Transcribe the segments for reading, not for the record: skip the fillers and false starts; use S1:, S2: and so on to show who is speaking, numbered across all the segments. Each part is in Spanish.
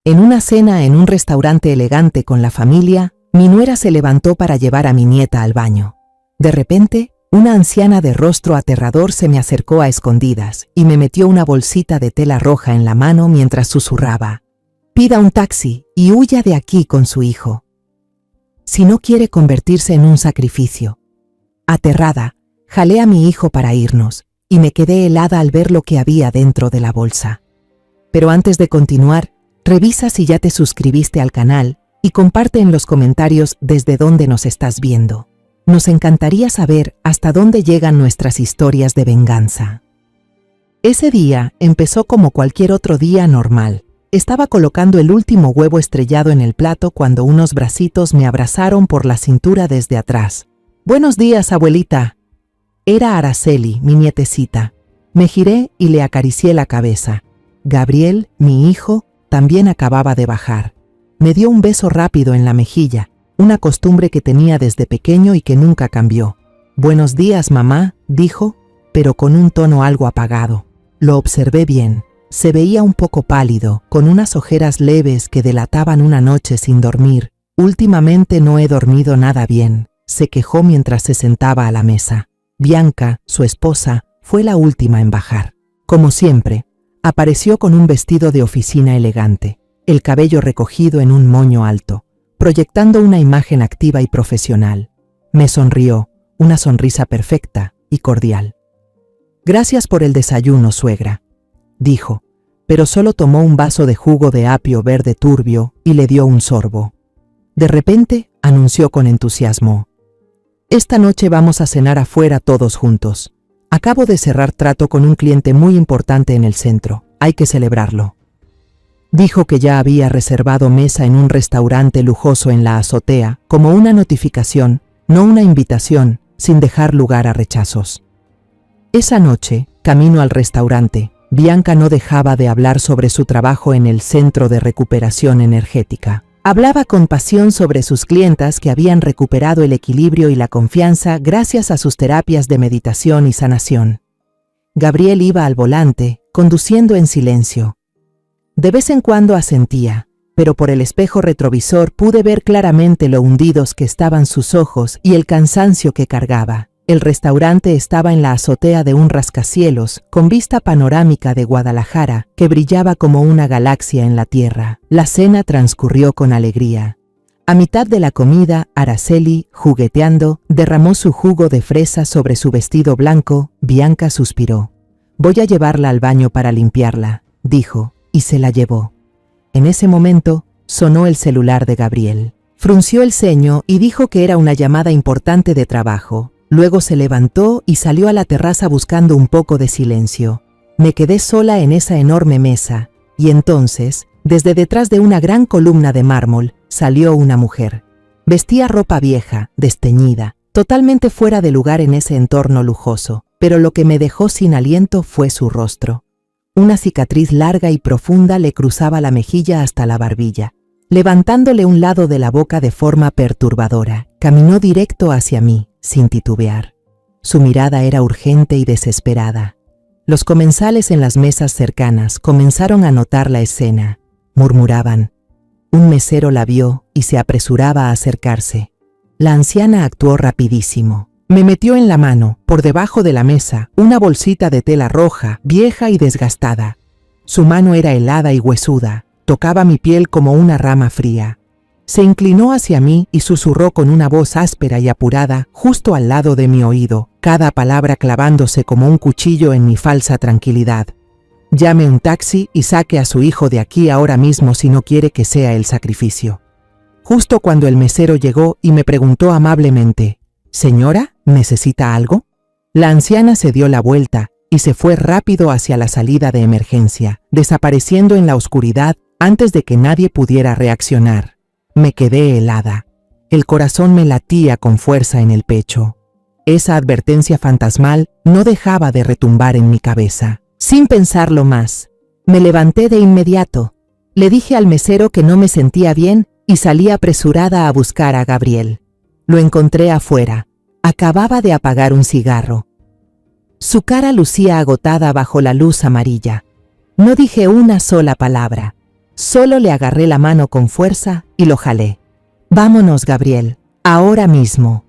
S1: En una cena en un restaurante elegante con la familia, mi nuera se levantó para llevar a mi nieta al baño. De repente, una anciana de rostro aterrador se me acercó a escondidas y me metió una bolsita de tela roja en la mano mientras susurraba: «Pida un taxi y huya de aquí con su hijo, si no quiere convertirse en un sacrificio». Aterrada, jalé a mi hijo para irnos y me quedé helada al ver lo que había dentro de la bolsa. Pero antes de continuar, revisa si ya te suscribiste al canal y comparte en los comentarios desde dónde nos estás viendo. Nos encantaría saber hasta dónde llegan nuestras historias de venganza. Ese día empezó como cualquier otro día normal. Estaba colocando el último huevo estrellado en el plato cuando unos bracitos me abrazaron por la cintura desde atrás. «Buenos días, abuelita». Era Araceli, mi nietecita. Me giré y le acaricié la cabeza. Gabriel, mi hijo, también acababa de bajar. Me dio un beso rápido en la mejilla, una costumbre que tenía desde pequeño y que nunca cambió. «Buenos días, mamá», dijo, pero con un tono algo apagado. Lo observé bien. Se veía un poco pálido, con unas ojeras leves que delataban una noche sin dormir. «Últimamente no he dormido nada bien», se quejó mientras se sentaba a la mesa. Bianca, su esposa, fue la última en bajar. Como siempre, apareció con un vestido de oficina elegante, el cabello recogido en un moño alto, proyectando una imagen activa y profesional. Me sonrió, una sonrisa perfecta y cordial. «Gracias por el desayuno, suegra», dijo, pero solo tomó un vaso de jugo de apio verde turbio y le dio un sorbo. De repente, anunció con entusiasmo: «Esta noche vamos a cenar afuera todos juntos. Acabo de cerrar trato con un cliente muy importante en el centro. Hay que celebrarlo». Dijo que ya había reservado mesa en un restaurante lujoso en la azotea, como una notificación, no una invitación, sin dejar lugar a rechazos. Esa noche, camino al restaurante, Bianca no dejaba de hablar sobre su trabajo en el Centro de Recuperación Energética. Hablaba con pasión sobre sus clientas que habían recuperado el equilibrio y la confianza gracias a sus terapias de meditación y sanación. Gabriel iba al volante, conduciendo en silencio. De vez en cuando asentía, pero por el espejo retrovisor pude ver claramente lo hundidos que estaban sus ojos y el cansancio que cargaba. El restaurante estaba en la azotea de un rascacielos, con vista panorámica de Guadalajara, que brillaba como una galaxia en la tierra. La cena transcurrió con alegría. A mitad de la comida, Araceli, jugueteando, derramó su jugo de fresa sobre su vestido blanco. Bianca suspiró. «Voy a llevarla al baño para limpiarla», dijo, y se la llevó. En ese momento, sonó el celular de Gabriel. Frunció el ceño y dijo que era una llamada importante de trabajo. Luego se levantó y salió a la terraza buscando un poco de silencio. Me quedé sola en esa enorme mesa, y entonces, desde detrás de una gran columna de mármol, salió una mujer. Vestía ropa vieja, desteñida, totalmente fuera de lugar en ese entorno lujoso, pero lo que me dejó sin aliento fue su rostro. Una cicatriz larga y profunda le cruzaba la mejilla hasta la barbilla, levantándole un lado de la boca de forma perturbadora. Caminó directo hacia mí, sin titubear. Su mirada era urgente y desesperada. Los comensales en las mesas cercanas comenzaron a notar la escena. Murmuraban. Un mesero la vio y se apresuraba a acercarse. La anciana actuó rapidísimo. Me metió en la mano, por debajo de la mesa, una bolsita de tela roja, vieja y desgastada. Su mano era helada y huesuda, tocaba mi piel como una rama fría. Se inclinó hacia mí y susurró con una voz áspera y apurada, justo al lado de mi oído, cada palabra clavándose como un cuchillo en mi falsa tranquilidad. «Llame un taxi y saque a su hijo de aquí ahora mismo si no quiere que sea el sacrificio». Justo cuando el mesero llegó y me preguntó amablemente: «Señora, ¿necesita algo?». La anciana se dio la vuelta y se fue rápido hacia la salida de emergencia, desapareciendo en la oscuridad antes de que nadie pudiera reaccionar. Me quedé helada. El corazón me latía con fuerza en el pecho. Esa advertencia fantasmal no dejaba de retumbar en mi cabeza. Sin pensarlo más, me levanté de inmediato. Le dije al mesero que no me sentía bien y salí apresurada a buscar a Gabriel. Lo encontré afuera. Acababa de apagar un cigarro. Su cara lucía agotada bajo la luz amarilla. No dije una sola palabra. Solo le agarré la mano con fuerza y lo jalé. Vámonos, Gabriel, ahora mismo.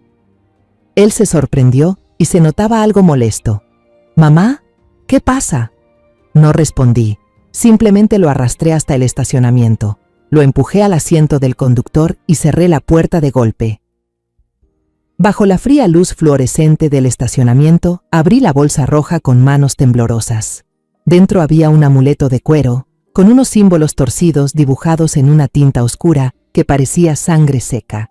S1: Él se sorprendió y se notaba algo molesto. ¿Mamá? ¿Qué pasa? No respondí, simplemente lo arrastré hasta el estacionamiento. Lo empujé al asiento del conductor y cerré la puerta de golpe. Bajo la fría luz fluorescente del estacionamiento, abrí la bolsa roja con manos temblorosas. Dentro había un amuleto de cuero, con unos símbolos torcidos dibujados en una tinta oscura que parecía sangre seca.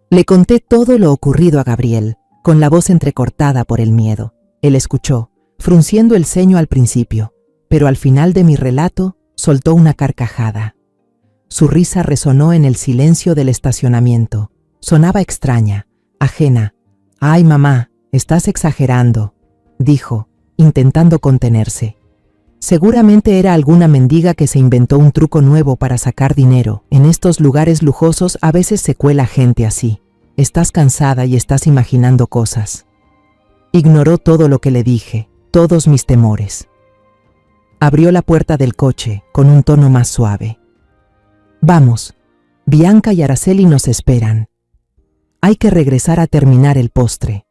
S1: Le conté todo lo ocurrido a Gabriel, con la voz entrecortada por el miedo. Él escuchó, frunciendo el ceño al principio, pero al final de mi relato soltó una carcajada. Su risa resonó en el silencio del estacionamiento. Sonaba extraña, ajena. «Ay, mamá, estás exagerando», dijo, intentando contenerse. Seguramente era alguna mendiga que se inventó un truco nuevo para sacar dinero. En estos lugares lujosos a veces se cuela gente así. Estás cansada y estás imaginando cosas. Ignoró todo lo que le dije, todos mis temores. Abrió la puerta del coche con un tono más suave. «Vamos, Bianca y Araceli nos esperan. Hay que regresar a terminar el postre».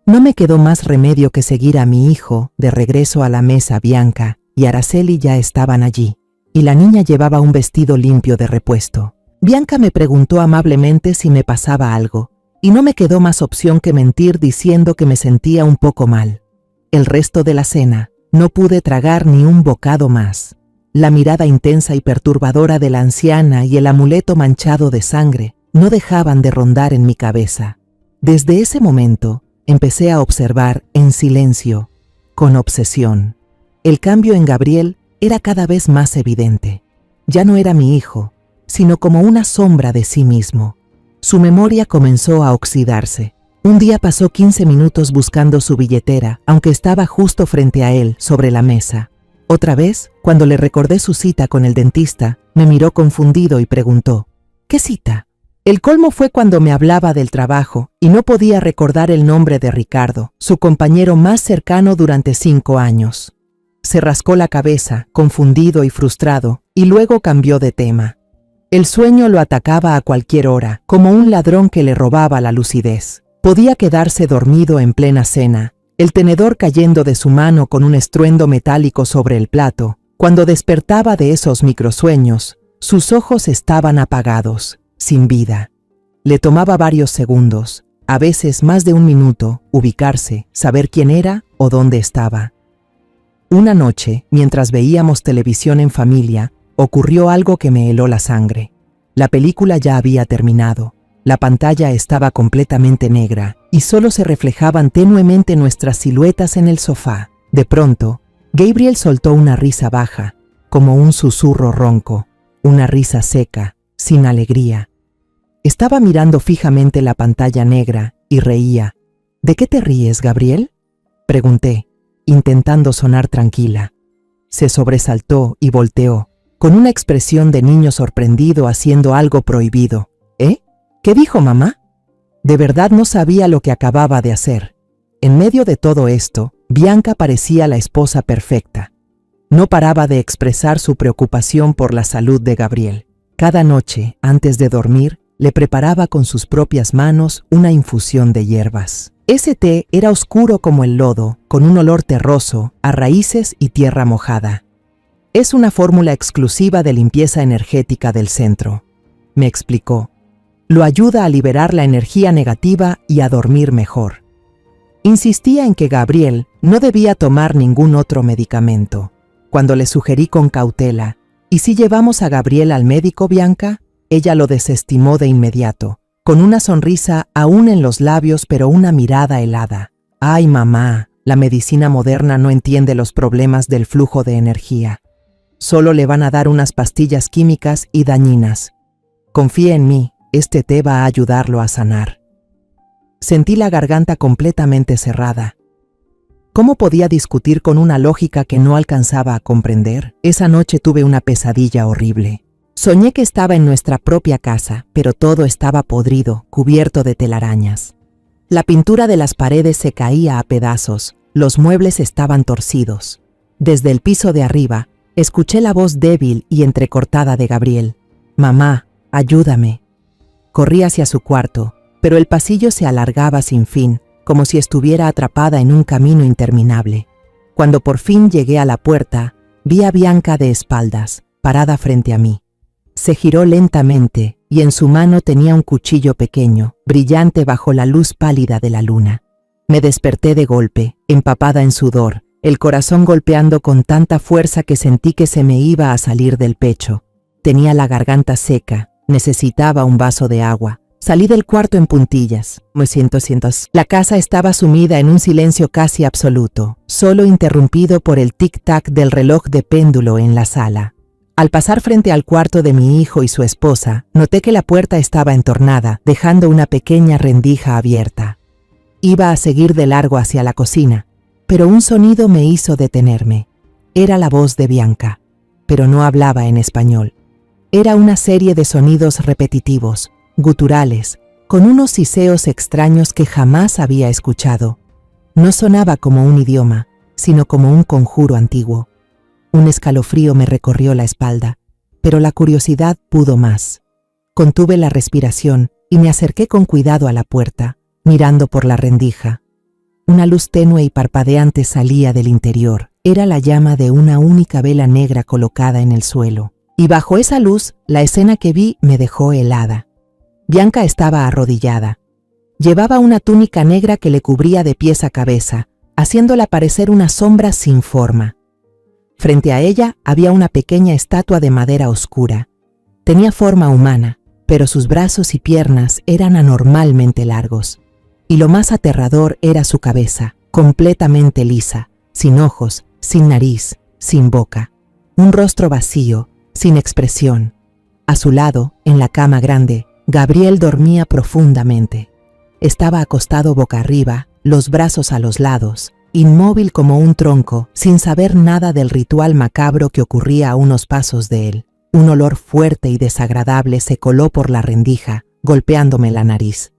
S1: No me quedó más remedio que seguir a mi hijo de regreso a la mesa. Bianca y Araceli ya estaban allí, y la niña llevaba un vestido limpio de repuesto. Bianca me preguntó amablemente si me pasaba algo, y no me quedó más opción que mentir diciendo que me sentía un poco mal. El resto de la cena, no pude tragar ni un bocado más. La mirada intensa y perturbadora de la anciana y el amuleto manchado de sangre no dejaban de rondar en mi cabeza. Desde ese momento, empecé a observar en silencio, con obsesión. El cambio en Gabriel era cada vez más evidente. Ya no era mi hijo, sino como una sombra de sí mismo. Su memoria comenzó a oxidarse. Un día pasó 15 minutos buscando su billetera, aunque estaba justo frente a él, sobre la mesa. Otra vez, cuando le recordé su cita con el dentista, me miró confundido y preguntó, «¿Qué cita?». El colmo fue cuando me hablaba del trabajo y no podía recordar el nombre de Ricardo, su compañero más cercano durante 5 años. Se rascó la cabeza, confundido y frustrado, y luego cambió de tema. El sueño lo atacaba a cualquier hora, como un ladrón que le robaba la lucidez. Podía quedarse dormido en plena cena, el tenedor cayendo de su mano con un estruendo metálico sobre el plato. Cuando despertaba de esos microsueños, sus ojos estaban apagados, sin vida. Le tomaba varios segundos, a veces más de un minuto, ubicarse, saber quién era o dónde estaba. Una noche, mientras veíamos televisión en familia, ocurrió algo que me heló la sangre. La película ya había terminado. La pantalla estaba completamente negra y solo se reflejaban tenuemente nuestras siluetas en el sofá. De pronto, Gabriel soltó una risa baja, como un susurro ronco, una risa seca, sin alegría. Estaba mirando fijamente la pantalla negra y reía. «¿De qué te ríes, Gabriel?», pregunté, intentando sonar tranquila. Se sobresaltó y volteó, con una expresión de niño sorprendido haciendo algo prohibido. «¿Eh? ¿Qué dijo mamá?». De verdad no sabía lo que acababa de hacer. En medio de todo esto, Bianca parecía la esposa perfecta. No paraba de expresar su preocupación por la salud de Gabriel. Cada noche, antes de dormir, le preparaba con sus propias manos una infusión de hierbas. Ese té era oscuro como el lodo, con un olor terroso, a raíces y tierra mojada. «Es una fórmula exclusiva de limpieza energética del centro», me explicó. «Lo ayuda a liberar la energía negativa y a dormir mejor». Insistía en que Gabriel no debía tomar ningún otro medicamento. Cuando le sugerí con cautela, «¿Y si llevamos a Gabriel al médico, Bianca?», ella lo desestimó de inmediato, con una sonrisa aún en los labios pero una mirada helada. «Ay, mamá, la medicina moderna no entiende los problemas del flujo de energía. Solo le van a dar unas pastillas químicas y dañinas. Confía en mí, este té va a ayudarlo a sanar». Sentí la garganta completamente cerrada. ¿Cómo podía discutir con una lógica que no alcanzaba a comprender? Esa noche tuve una pesadilla horrible. Soñé que estaba en nuestra propia casa, pero todo estaba podrido, cubierto de telarañas. La pintura de las paredes se caía a pedazos, los muebles estaban torcidos. Desde el piso de arriba, Escuché la voz débil y entrecortada de Gabriel. «Mamá, ayúdame». Corrí hacia su cuarto, pero el pasillo se alargaba sin fin, como si estuviera atrapada en un camino interminable. Cuando por fin llegué a la puerta, vi a Bianca de espaldas, parada frente a mí. Se giró lentamente y en su mano tenía un cuchillo pequeño, brillante bajo la luz pálida de la luna. Me desperté de golpe, empapada en sudor, el corazón golpeando con tanta fuerza que sentí que se me iba a salir del pecho. Tenía la garganta seca, necesitaba un vaso de agua. Salí del cuarto en puntillas. La casa estaba sumida en un silencio casi absoluto, solo interrumpido por el tic-tac del reloj de péndulo en la sala. Al pasar frente al cuarto de mi hijo y su esposa, noté que la puerta estaba entornada, dejando una pequeña rendija abierta. Iba a seguir de largo hacia la cocina, pero un sonido me hizo detenerme. Era la voz de Bianca, pero no hablaba en español. Era una serie de sonidos repetitivos, guturales, con unos siseos extraños que jamás había escuchado. No sonaba como un idioma, sino como un conjuro antiguo. Un escalofrío me recorrió la espalda, pero la curiosidad pudo más. Contuve la respiración y me acerqué con cuidado a la puerta, mirando por la rendija. Una luz tenue y parpadeante salía del interior. Era la llama de una única vela negra colocada en el suelo. Y bajo esa luz, la escena que vi me dejó helada. Bianca estaba arrodillada. Llevaba una túnica negra que le cubría de pies a cabeza, haciéndola parecer una sombra sin forma. Frente a ella había una pequeña estatua de madera oscura. Tenía forma humana, pero sus brazos y piernas eran anormalmente largos. Y lo más aterrador era su cabeza, completamente lisa, sin ojos, sin nariz, sin boca. Un rostro vacío, sin expresión. A su lado, en la cama grande, Gabriel dormía profundamente. Estaba acostado boca arriba, los brazos a los lados, inmóvil como un tronco, sin saber nada del ritual macabro que ocurría a unos pasos de él. Un olor fuerte y desagradable se coló por la rendija, golpeándome la nariz.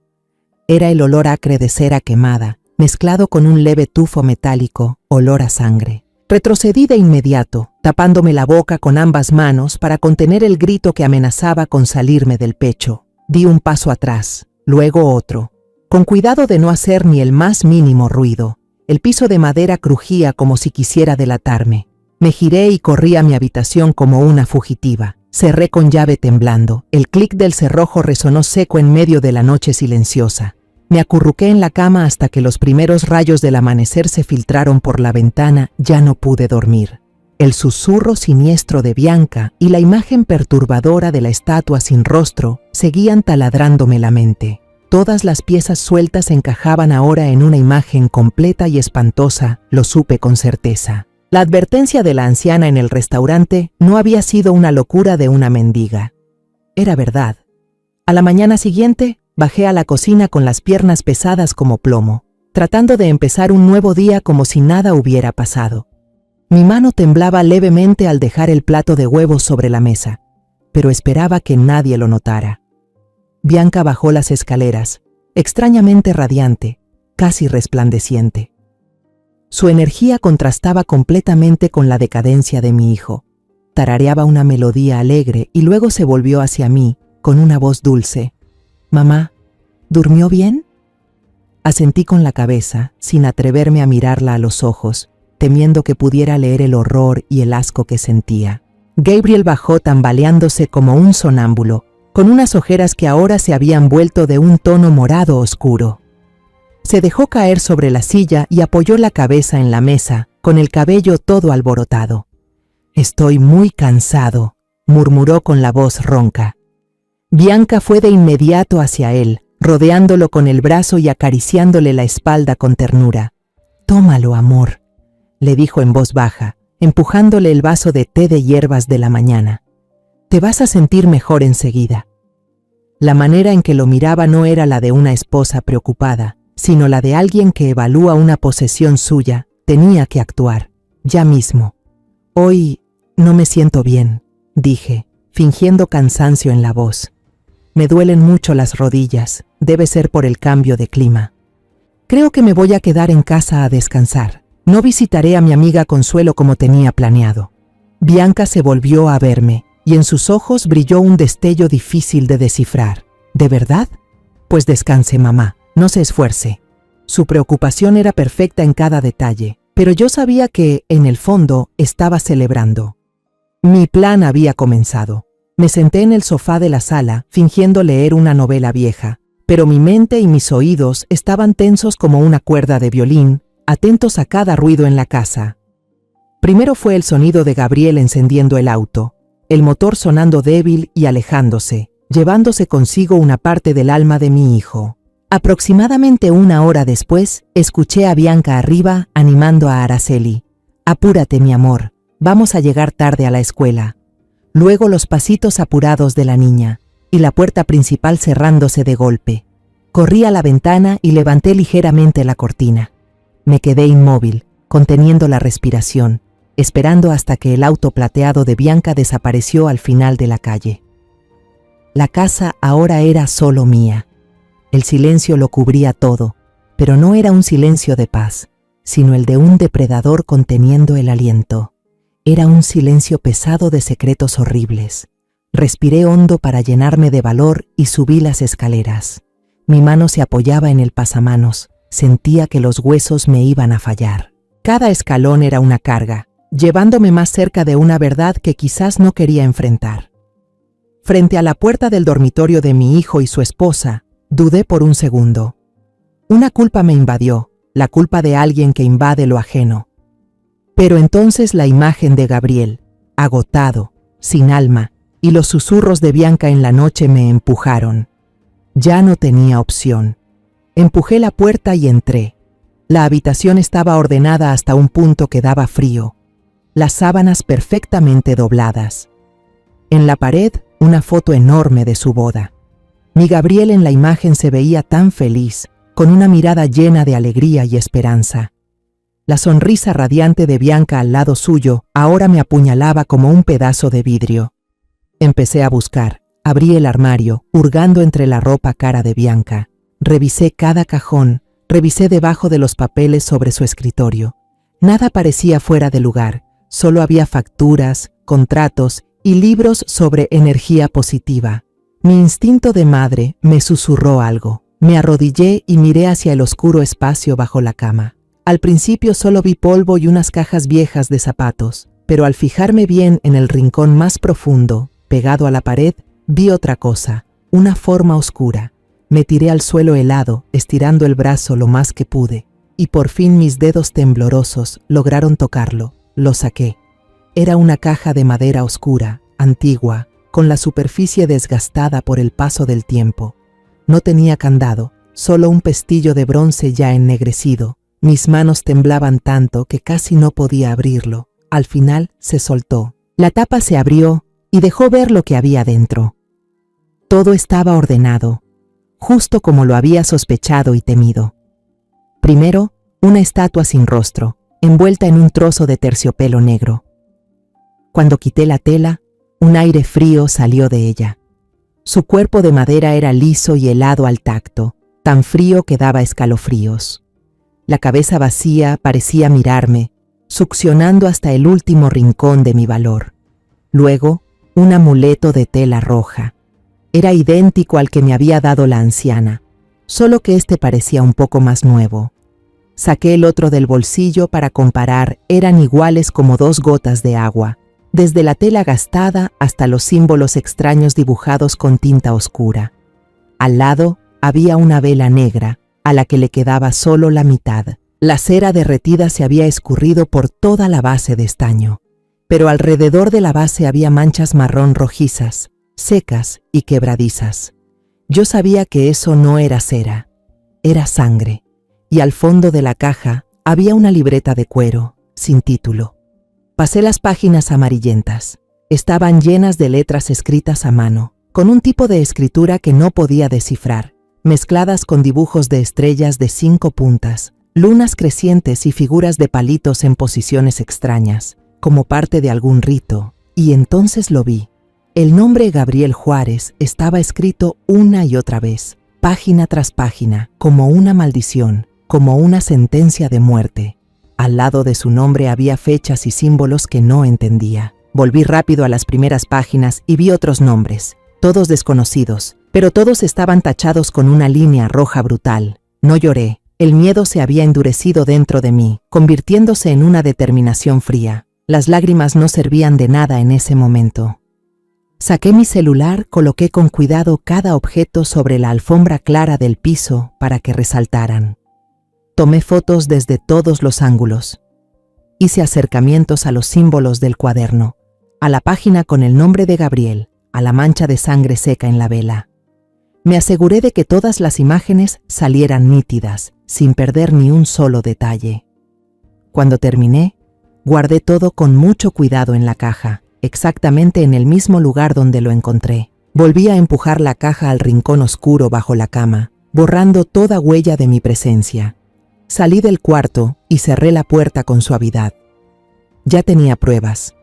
S1: Era el olor acre de cera quemada, mezclado con un leve tufo metálico, olor a sangre. Retrocedí de inmediato, tapándome la boca con ambas manos para contener el grito que amenazaba con salirme del pecho. Di un paso atrás, luego otro, con cuidado de no hacer ni el más mínimo ruido. El piso de madera crujía como si quisiera delatarme. Me giré y corrí a mi habitación como una fugitiva. Cerré con llave temblando. El clic del cerrojo resonó seco en medio de la noche silenciosa. Me acurruqué en la cama hasta que los primeros rayos del amanecer se filtraron por la ventana. Ya no pude dormir. El susurro siniestro de Bianca y la imagen perturbadora de la estatua sin rostro seguían taladrándome la mente. Todas las piezas sueltas encajaban ahora en una imagen completa y espantosa, lo supe con certeza. La advertencia de la anciana en el restaurante no había sido una locura de una mendiga. Era verdad. A la mañana siguiente, bajé a la cocina con las piernas pesadas como plomo, tratando de empezar un nuevo día como si nada hubiera pasado. Mi mano temblaba levemente al dejar el plato de huevos sobre la mesa, pero esperaba que nadie lo notara. Bianca bajó las escaleras, extrañamente radiante, casi resplandeciente. Su energía contrastaba completamente con la decadencia de mi hijo. Tarareaba una melodía alegre y luego se volvió hacia mí, con una voz dulce. «Mamá, ¿durmió bien?» Asentí con la cabeza, sin atreverme a mirarla a los ojos, temiendo que pudiera leer el horror y el asco que sentía. Gabriel bajó tambaleándose como un sonámbulo, con unas ojeras que ahora se habían vuelto de un tono morado oscuro. Se dejó caer sobre la silla y apoyó la cabeza en la mesa, con el cabello todo alborotado. «Estoy muy cansado», murmuró con la voz ronca. Bianca fue de inmediato hacia él, rodeándolo con el brazo y acariciándole la espalda con ternura. «Tómalo, amor», le dijo en voz baja, empujándole el vaso de té de hierbas de la mañana. «Te vas a sentir mejor enseguida». La manera en que lo miraba no era la de una esposa preocupada, sino la de alguien que evalúa una posesión suya. Tenía que actuar, ya mismo. «Hoy no me siento bien», dije, fingiendo cansancio en la voz. «Me duelen mucho las rodillas, debe ser por el cambio de clima. Creo que me voy a quedar en casa a descansar. No visitaré a mi amiga Consuelo como tenía planeado». Bianca se volvió a verme, y en sus ojos brilló un destello difícil de descifrar. ¿De verdad? Pues descanse, mamá, no se esfuerce. Su preocupación era perfecta en cada detalle, pero yo sabía que, en el fondo, estaba celebrando. Mi plan había comenzado. Me senté en el sofá de la sala, fingiendo leer una novela vieja, pero mi mente y mis oídos estaban tensos como una cuerda de violín, atentos a cada ruido en la casa. Primero fue el sonido de Gabriel encendiendo el auto, el motor sonando débil y alejándose, llevándose consigo una parte del alma de mi hijo. Aproximadamente 1 hora después, escuché a Bianca arriba animando a Araceli. «Apúrate, mi amor, vamos a llegar tarde a la escuela». Luego los pasitos apurados de la niña, y la puerta principal cerrándose de golpe. Corrí a la ventana y levanté ligeramente la cortina. Me quedé inmóvil, conteniendo la respiración, esperando hasta que el auto plateado de Bianca desapareció al final de la calle. La casa ahora era solo mía. El silencio lo cubría todo, pero no era un silencio de paz, sino el de un depredador conteniendo el aliento. Era un silencio pesado de secretos horribles. Respiré hondo para llenarme de valor y subí las escaleras. Mi mano se apoyaba en el pasamanos, sentía que los huesos me iban a fallar. Cada escalón era una carga, llevándome más cerca de una verdad que quizás no quería enfrentar. Frente a la puerta del dormitorio de mi hijo y su esposa, dudé por un segundo. Una culpa me invadió, la culpa de alguien que invade lo ajeno. Pero entonces la imagen de Gabriel, agotado, sin alma, y los susurros de Bianca en la noche me empujaron. Ya no tenía opción. Empujé la puerta y entré. La habitación estaba ordenada hasta un punto que daba frío. Las sábanas perfectamente dobladas. En la pared, una foto enorme de su boda. Mi Gabriel en la imagen se veía tan feliz, con una mirada llena de alegría y esperanza. La sonrisa radiante de Bianca al lado suyo ahora me apuñalaba como un pedazo de vidrio. Empecé a buscar, abrí el armario, hurgando entre la ropa cara de Bianca. Revisé cada cajón, revisé debajo de los papeles sobre su escritorio. Nada parecía fuera de lugar, solo había facturas, contratos y libros sobre energía positiva. Mi instinto de madre me susurró algo. Me arrodillé y miré hacia el oscuro espacio bajo la cama. Al principio solo vi polvo y unas cajas viejas de zapatos, pero al fijarme bien en el rincón más profundo, pegado a la pared, vi otra cosa, una forma oscura. Me tiré al suelo helado, estirando el brazo lo más que pude, y por fin mis dedos temblorosos lograron tocarlo. Lo saqué. Era una caja de madera oscura, antigua, con la superficie desgastada por el paso del tiempo. No tenía candado, solo un pestillo de bronce ya ennegrecido. Mis manos temblaban tanto que casi no podía abrirlo. Al final se soltó. La tapa se abrió y dejó ver lo que había dentro. Todo estaba ordenado, justo como lo había sospechado y temido. Primero, una estatua sin rostro, envuelta en un trozo de terciopelo negro. Cuando quité la tela, un aire frío salió de ella. Su cuerpo de madera era liso y helado al tacto, tan frío que daba escalofríos. La cabeza vacía parecía mirarme, succionando hasta el último rincón de mi valor. Luego, un amuleto de tela roja. Era idéntico al que me había dado la anciana, solo que este parecía un poco más nuevo. Saqué el otro del bolsillo para comparar, eran iguales como 2 gotas de agua, desde la tela gastada hasta los símbolos extraños dibujados con tinta oscura. Al lado había una vela negra, a la que le quedaba solo la mitad. La cera derretida se había escurrido por toda la base de estaño, pero alrededor de la base había manchas marrón rojizas, secas y quebradizas. Yo sabía que eso no era cera, era sangre, y al fondo de la caja había una libreta de cuero, sin título. Pasé las páginas amarillentas. Estaban llenas de letras escritas a mano, con un tipo de escritura que no podía descifrar, mezcladas con dibujos de estrellas de 5 puntas, lunas crecientes y figuras de palitos en posiciones extrañas, como parte de algún rito, y entonces lo vi. El nombre Gabriel Juárez estaba escrito una y otra vez, página tras página, como una maldición, como una sentencia de muerte. Al lado de su nombre había fechas y símbolos que no entendía. Volví rápido a las primeras páginas y vi otros nombres, todos desconocidos, pero todos estaban tachados con una línea roja brutal. No lloré, el miedo se había endurecido dentro de mí, convirtiéndose en una determinación fría. Las lágrimas no servían de nada en ese momento. Saqué mi celular, coloqué con cuidado cada objeto sobre la alfombra clara del piso para que resaltaran. Tomé fotos desde todos los ángulos. Hice acercamientos a los símbolos del cuaderno, a la página con el nombre de Gabriel, a la mancha de sangre seca en la vela. Me aseguré de que todas las imágenes salieran nítidas, sin perder ni un solo detalle. Cuando terminé, guardé todo con mucho cuidado en la caja, exactamente en el mismo lugar donde lo encontré. Volví a empujar la caja al rincón oscuro bajo la cama, borrando toda huella de mi presencia. Salí del cuarto y cerré la puerta con suavidad. Ya tenía pruebas.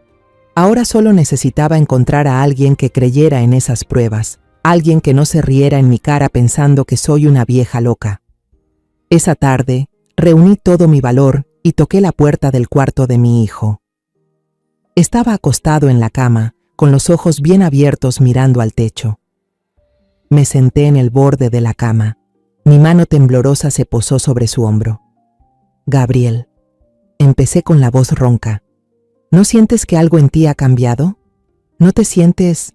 S1: Ahora solo necesitaba encontrar a alguien que creyera en esas pruebas, alguien que no se riera en mi cara pensando que soy una vieja loca. Esa tarde, reuní todo mi valor y toqué la puerta del cuarto de mi hijo. Estaba acostado en la cama, con los ojos bien abiertos mirando al techo. Me senté en el borde de la cama. Mi mano temblorosa se posó sobre su hombro. Gabriel, empecé con la voz ronca. ¿No sientes que algo en ti ha cambiado? ¿No te sientes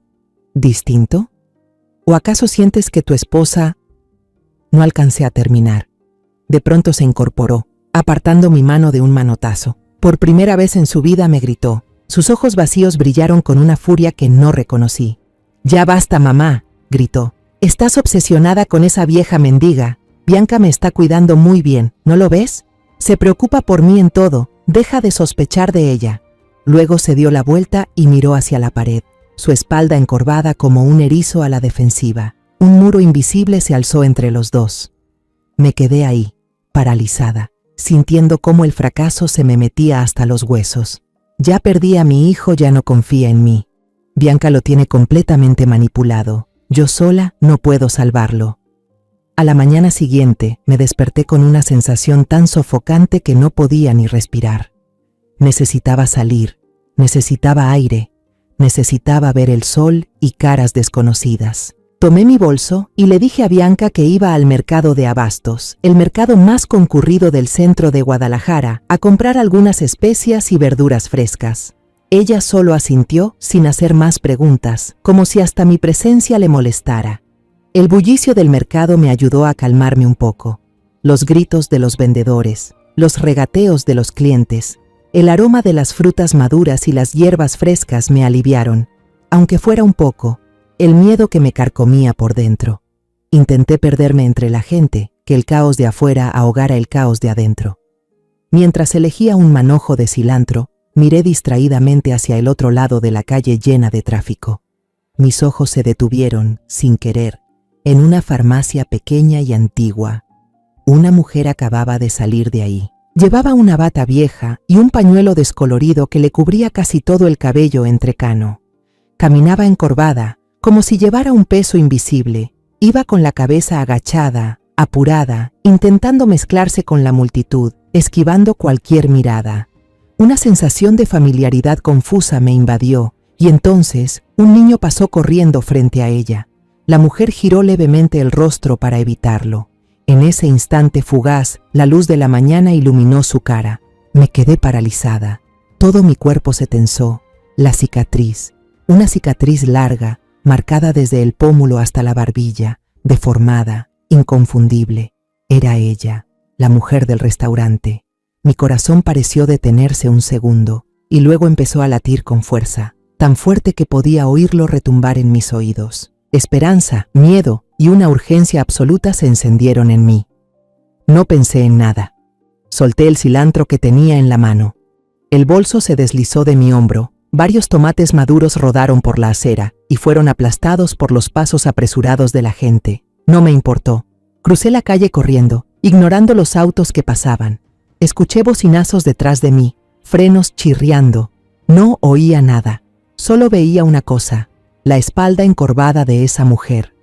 S1: distinto? ¿O acaso sientes que tu esposa...? No alcancé a terminar. De pronto se incorporó, apartando mi mano de un manotazo. Por primera vez en su vida me gritó. Sus ojos vacíos brillaron con una furia que no reconocí. «Ya basta, mamá», gritó. «Estás obsesionada con esa vieja mendiga. Bianca me está cuidando muy bien, ¿no lo ves? Se preocupa por mí en todo, deja de sospechar de ella». Luego se dio la vuelta y miró hacia la pared, su espalda encorvada como un erizo a la defensiva. Un muro invisible se alzó entre los dos. Me quedé ahí, paralizada, sintiendo cómo el fracaso se me metía hasta los huesos. Ya perdí a mi hijo, ya no confía en mí. Bianca lo tiene completamente manipulado. Yo sola no puedo salvarlo. A la mañana siguiente me desperté con una sensación tan sofocante que no podía ni respirar. Necesitaba salir, necesitaba aire, necesitaba ver el sol y caras desconocidas. Tomé mi bolso y le dije a Bianca que iba al mercado de abastos, el mercado más concurrido del centro de Guadalajara, a comprar algunas especias y verduras frescas. Ella solo asintió sin hacer más preguntas, como si hasta mi presencia le molestara. El bullicio del mercado me ayudó a calmarme un poco. Los gritos de los vendedores, los regateos de los clientes, el aroma de las frutas maduras y las hierbas frescas me aliviaron, aunque fuera un poco, el miedo que me carcomía por dentro. Intenté perderme entre la gente, que el caos de afuera ahogara el caos de adentro. Mientras elegía un manojo de cilantro, miré distraídamente hacia el otro lado de la calle llena de tráfico. Mis ojos se detuvieron, sin querer, en una farmacia pequeña y antigua. Una mujer acababa de salir de ahí. Llevaba una bata vieja y un pañuelo descolorido que le cubría casi todo el cabello entrecano. Caminaba encorvada, como si llevara un peso invisible. Iba con la cabeza agachada, apurada, intentando mezclarse con la multitud, esquivando cualquier mirada. Una sensación de familiaridad confusa me invadió, y entonces un niño pasó corriendo frente a ella. La mujer giró levemente el rostro para evitarlo. En ese instante fugaz, la luz de la mañana iluminó su cara. Me quedé paralizada. Todo mi cuerpo se tensó. La cicatriz, una cicatriz larga, marcada desde el pómulo hasta la barbilla, deformada, inconfundible. Era ella, la mujer del restaurante. Mi corazón pareció detenerse un segundo, y luego empezó a latir con fuerza, tan fuerte que podía oírlo retumbar en mis oídos. Esperanza, miedo y una urgencia absoluta se encendieron en mí. No pensé en nada. Solté el cilantro que tenía en la mano. El bolso se deslizó de mi hombro, varios tomates maduros rodaron por la acera y fueron aplastados por los pasos apresurados de la gente. No me importó. Crucé la calle corriendo, ignorando los autos que pasaban. Escuché bocinazos detrás de mí, frenos chirriando. No oía nada. Solo veía una cosa, la espalda encorvada de esa mujer.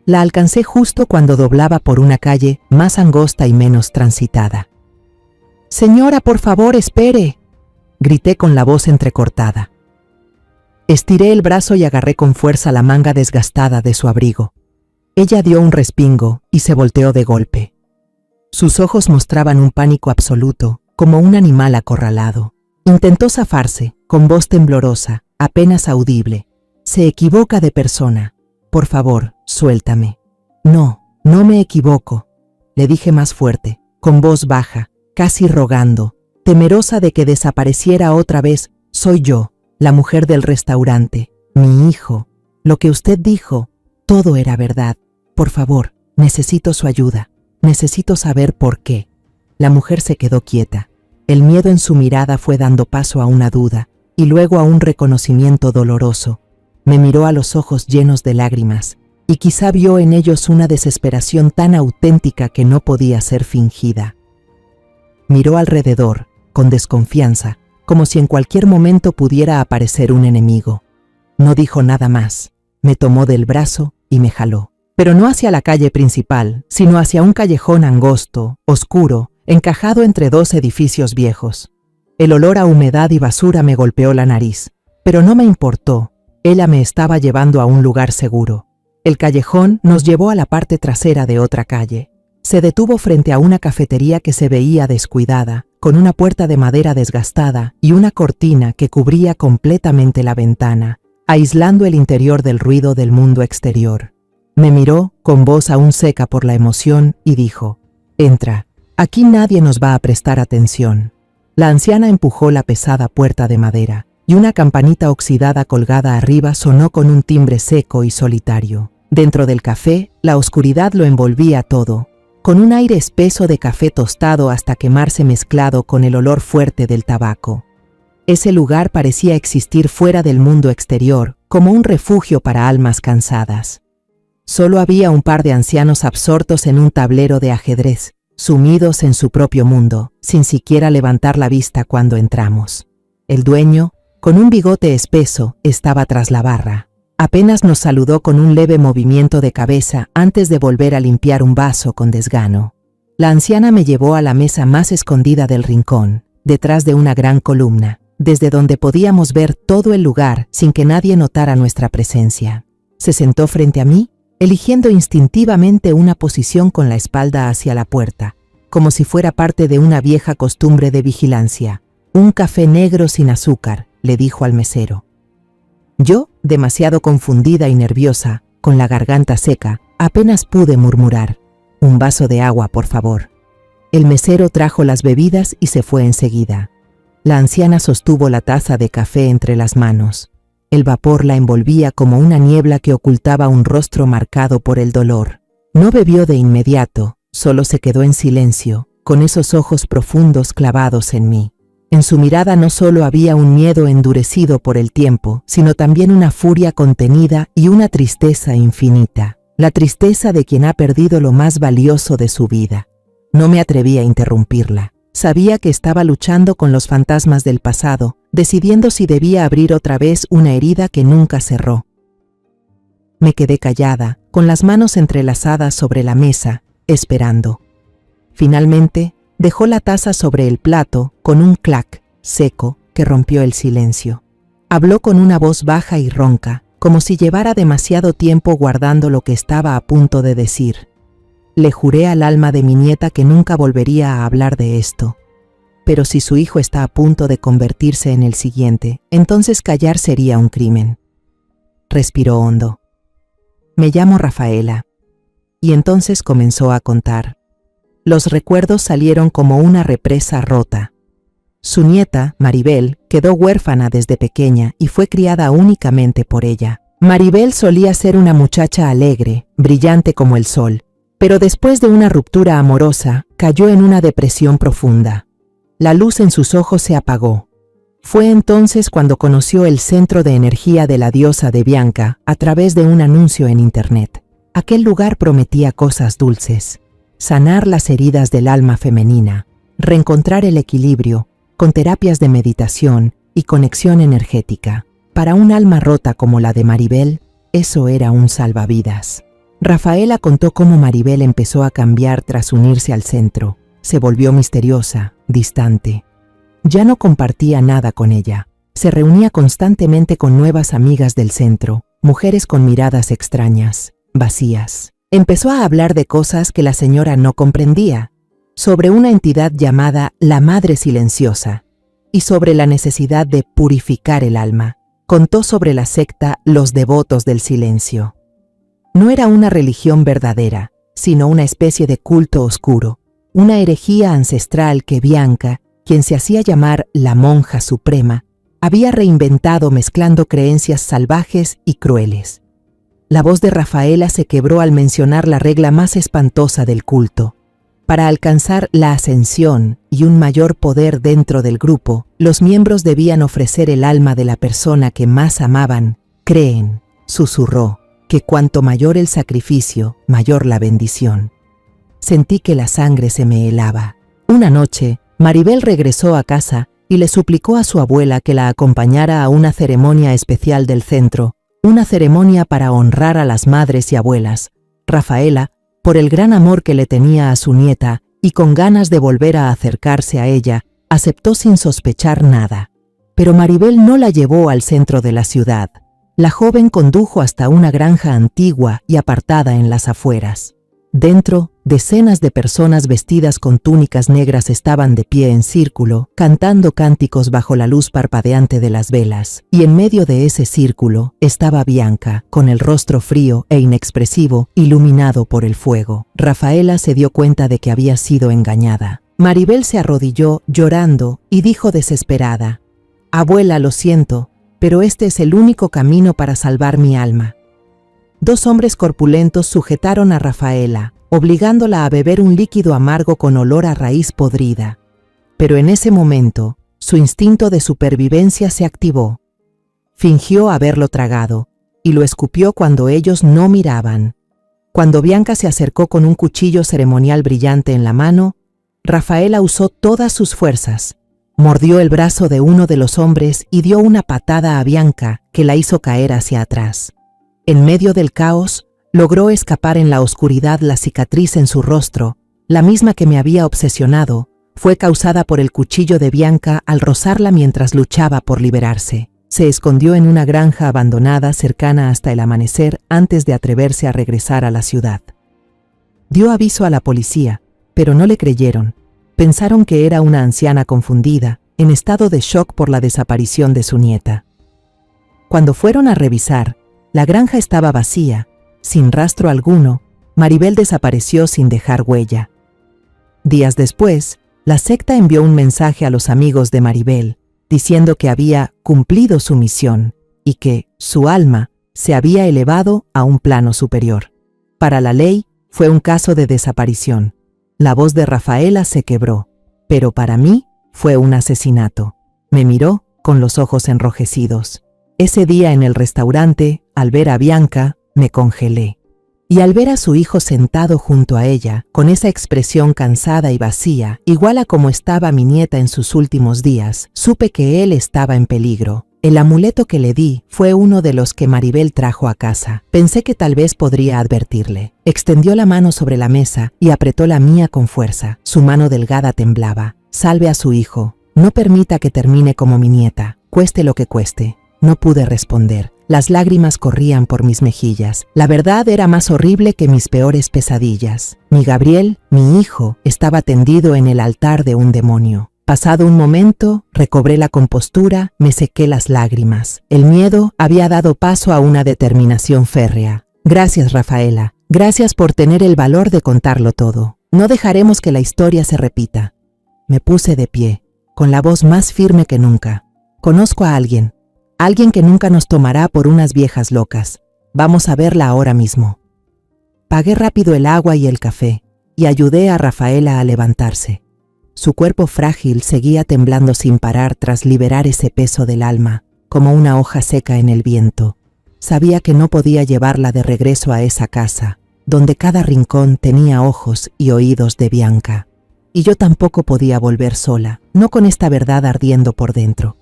S1: La alcancé justo cuando doblaba por una calle más angosta y menos transitada. «Señora, por favor, espere», grité con la voz entrecortada. Estiré el brazo y agarré con fuerza la manga desgastada de su abrigo. Ella dio un respingo y se volteó de golpe. Sus ojos mostraban un pánico absoluto, como un animal acorralado. Intentó zafarse, con voz temblorosa, apenas audible. Se equivoca de persona. Por favor, suéltame. No, no me equivoco, le dije más fuerte, con voz baja, casi rogando, temerosa de que desapareciera otra vez. Soy yo, la mujer del restaurante, mi hijo. Lo que usted dijo, todo era verdad. Por favor, necesito su ayuda. Necesito saber por qué. La mujer se quedó quieta. El miedo en su mirada fue dando paso a una duda, y luego a un reconocimiento doloroso. Me miró a los ojos llenos de lágrimas, y quizá vio en ellos una desesperación tan auténtica que no podía ser fingida. Miró alrededor, con desconfianza, como si en cualquier momento pudiera aparecer un enemigo. No dijo nada más. Me tomó del brazo y me jaló. Pero no hacia la calle principal, sino hacia un callejón angosto, oscuro, encajado entre dos edificios viejos. El olor a humedad y basura me golpeó la nariz, pero no me importó. Ella me estaba llevando a un lugar seguro. El callejón nos llevó a la parte trasera de otra calle. Se detuvo frente a una cafetería que se veía descuidada, con una puerta de madera desgastada y una cortina que cubría completamente la ventana, aislando el interior del ruido del mundo exterior. Me miró, con voz aún seca por la emoción, y dijo: «Entra, aquí nadie nos va a prestar atención». La anciana empujó la pesada puerta de madera, y una campanita oxidada colgada arriba sonó con un timbre seco y solitario. Dentro del café, la oscuridad lo envolvía todo, con un aire espeso de café tostado hasta quemarse mezclado con el olor fuerte del tabaco. Ese lugar parecía existir fuera del mundo exterior, como un refugio para almas cansadas. Solo había un par de ancianos absortos en un tablero de ajedrez, sumidos en su propio mundo, sin siquiera levantar la vista cuando entramos. El dueño, con un bigote espeso, estaba tras la barra. Apenas nos saludó con un leve movimiento de cabeza antes de volver a limpiar un vaso con desgano. La anciana me llevó a la mesa más escondida del rincón, detrás de una gran columna, desde donde podíamos ver todo el lugar sin que nadie notara nuestra presencia. Se sentó frente a mí, eligiendo instintivamente una posición con la espalda hacia la puerta, como si fuera parte de una vieja costumbre de vigilancia. «Un café negro sin azúcar», le dijo al mesero. Yo, demasiado confundida y nerviosa, con la garganta seca, apenas pude murmurar: «Un vaso de agua, por favor». El mesero trajo las bebidas y se fue enseguida. La anciana sostuvo la taza de café entre las manos. El vapor la envolvía como una niebla que ocultaba un rostro marcado por el dolor. No bebió de inmediato, solo se quedó en silencio, con esos ojos profundos clavados en mí. En su mirada no solo había un miedo endurecido por el tiempo, sino también una furia contenida y una tristeza infinita. La tristeza de quien ha perdido lo más valioso de su vida. No me atreví a interrumpirla. Sabía que estaba luchando con los fantasmas del pasado, decidiendo si debía abrir otra vez una herida que nunca cerró. Me quedé callada, con las manos entrelazadas sobre la mesa, esperando. Finalmente, dejó la taza sobre el plato con un clac seco que rompió el silencio. Habló con una voz baja y ronca, como si llevara demasiado tiempo guardando lo que estaba a punto de decir. Le juré al alma de mi nieta que nunca volvería a hablar de esto. Pero si su hijo está a punto de convertirse en el siguiente, entonces callar sería un crimen. Respiró hondo. Me llamo Rafaela. Y entonces comenzó a contar. Los recuerdos salieron como una represa rota. Su nieta, Maribel, quedó huérfana desde pequeña y fue criada únicamente por ella. Maribel solía ser una muchacha alegre, brillante como el sol, pero después de una ruptura amorosa, cayó en una depresión profunda. La luz en sus ojos se apagó. Fue entonces cuando conoció el centro de energía de la diosa de Bianca a través de un anuncio en internet. Aquel lugar prometía cosas dulces: sanar las heridas del alma femenina, reencontrar el equilibrio, con terapias de meditación y conexión energética. Para un alma rota como la de Maribel, eso era un salvavidas. Rafaela contó cómo Maribel empezó a cambiar tras unirse al centro. Se volvió misteriosa, distante. Ya no compartía nada con ella. Se reunía constantemente con nuevas amigas del centro, mujeres con miradas extrañas, vacías. Empezó a hablar de cosas que la señora no comprendía, sobre una entidad llamada la Madre Silenciosa y sobre la necesidad de purificar el alma. Contó sobre la secta Los Devotos del Silencio. No era una religión verdadera, sino una especie de culto oscuro, una herejía ancestral que Bianca, quien se hacía llamar la Monja Suprema, había reinventado mezclando creencias salvajes y crueles. La voz de Rafaela se quebró al mencionar la regla más espantosa del culto. Para alcanzar la ascensión y un mayor poder dentro del grupo, los miembros debían ofrecer el alma de la persona que más amaban. Creen, susurró, que cuanto mayor el sacrificio, mayor la bendición. Sentí que la sangre se me helaba. Una noche, Maribel regresó a casa y le suplicó a su abuela que la acompañara a una ceremonia especial del centro, una ceremonia para honrar a las madres y abuelas. Rafaela, por el gran amor que le tenía a su nieta y con ganas de volver a acercarse a ella, aceptó sin sospechar nada. Pero Maribel no la llevó al centro de la ciudad. La joven condujo hasta una granja antigua y apartada en las afueras. Dentro, decenas de personas vestidas con túnicas negras estaban de pie en círculo, cantando cánticos bajo la luz parpadeante de las velas, y en medio de ese círculo estaba Bianca, con el rostro frío e inexpresivo, iluminado por el fuego. Rafaela se dio cuenta de que había sido engañada. Maribel se arrodilló, llorando, y dijo desesperada: «Abuela, lo siento, pero este es el único camino para salvar mi alma». Dos hombres corpulentos sujetaron a Rafaela, obligándola a beber un líquido amargo con olor a raíz podrida. Pero en ese momento, su instinto de supervivencia se activó. Fingió haberlo tragado, y lo escupió cuando ellos no miraban. Cuando Bianca se acercó con un cuchillo ceremonial brillante en la mano, Rafaela usó todas sus fuerzas. Mordió el brazo de uno de los hombres y dio una patada a Bianca que la hizo caer hacia atrás. En medio del caos, logró escapar en la oscuridad. La cicatriz en su rostro, la misma que me había obsesionado, fue causada por el cuchillo de Bianca al rozarla mientras luchaba por liberarse. Se escondió en una granja abandonada cercana hasta el amanecer antes de atreverse a regresar a la ciudad. Dio aviso a la policía, pero no le creyeron. Pensaron que era una anciana confundida, en estado de shock por la desaparición de su nieta. Cuando fueron a revisar, la granja estaba vacía, sin rastro alguno. Maribel desapareció sin dejar huella. Días después, la secta envió un mensaje a los amigos de Maribel, diciendo que había cumplido su misión y que su alma se había elevado a un plano superior. Para la ley, fue un caso de desaparición. La voz de Rafaela se quebró, pero para mí fue un asesinato. Me miró con los ojos enrojecidos. Ese día en el restaurante, al ver a Bianca, me congelé. Y al ver a su hijo sentado junto a ella, con esa expresión cansada y vacía, igual a como estaba mi nieta en sus últimos días, supe que él estaba en peligro. El amuleto que le di fue uno de los que Maribel trajo a casa. Pensé que tal vez podría advertirle. Extendió la mano sobre la mesa y apretó la mía con fuerza. Su mano delgada temblaba. «Salve a su hijo. No permita que termine como mi nieta, cueste lo que cueste». No pude responder. Las lágrimas corrían por mis mejillas. La verdad era más horrible que mis peores pesadillas. Mi Gabriel, mi hijo, estaba tendido en el altar de un demonio. Pasado un momento, recobré la compostura, me sequé las lágrimas. El miedo había dado paso a una determinación férrea. «Gracias, Rafaela. Gracias por tener el valor de contarlo todo. No dejaremos que la historia se repita». Me puse de pie, con la voz más firme que nunca. «Conozco a alguien que nunca nos tomará por unas viejas locas. Vamos a verla ahora mismo». Pagué rápido el agua y el café, y ayudé a Rafaela a levantarse. Su cuerpo frágil seguía temblando sin parar tras liberar ese peso del alma, como una hoja seca en el viento. Sabía que no podía llevarla de regreso a esa casa, donde cada rincón tenía ojos y oídos de Bianca. Y yo tampoco podía volver sola, no con esta verdad ardiendo por dentro.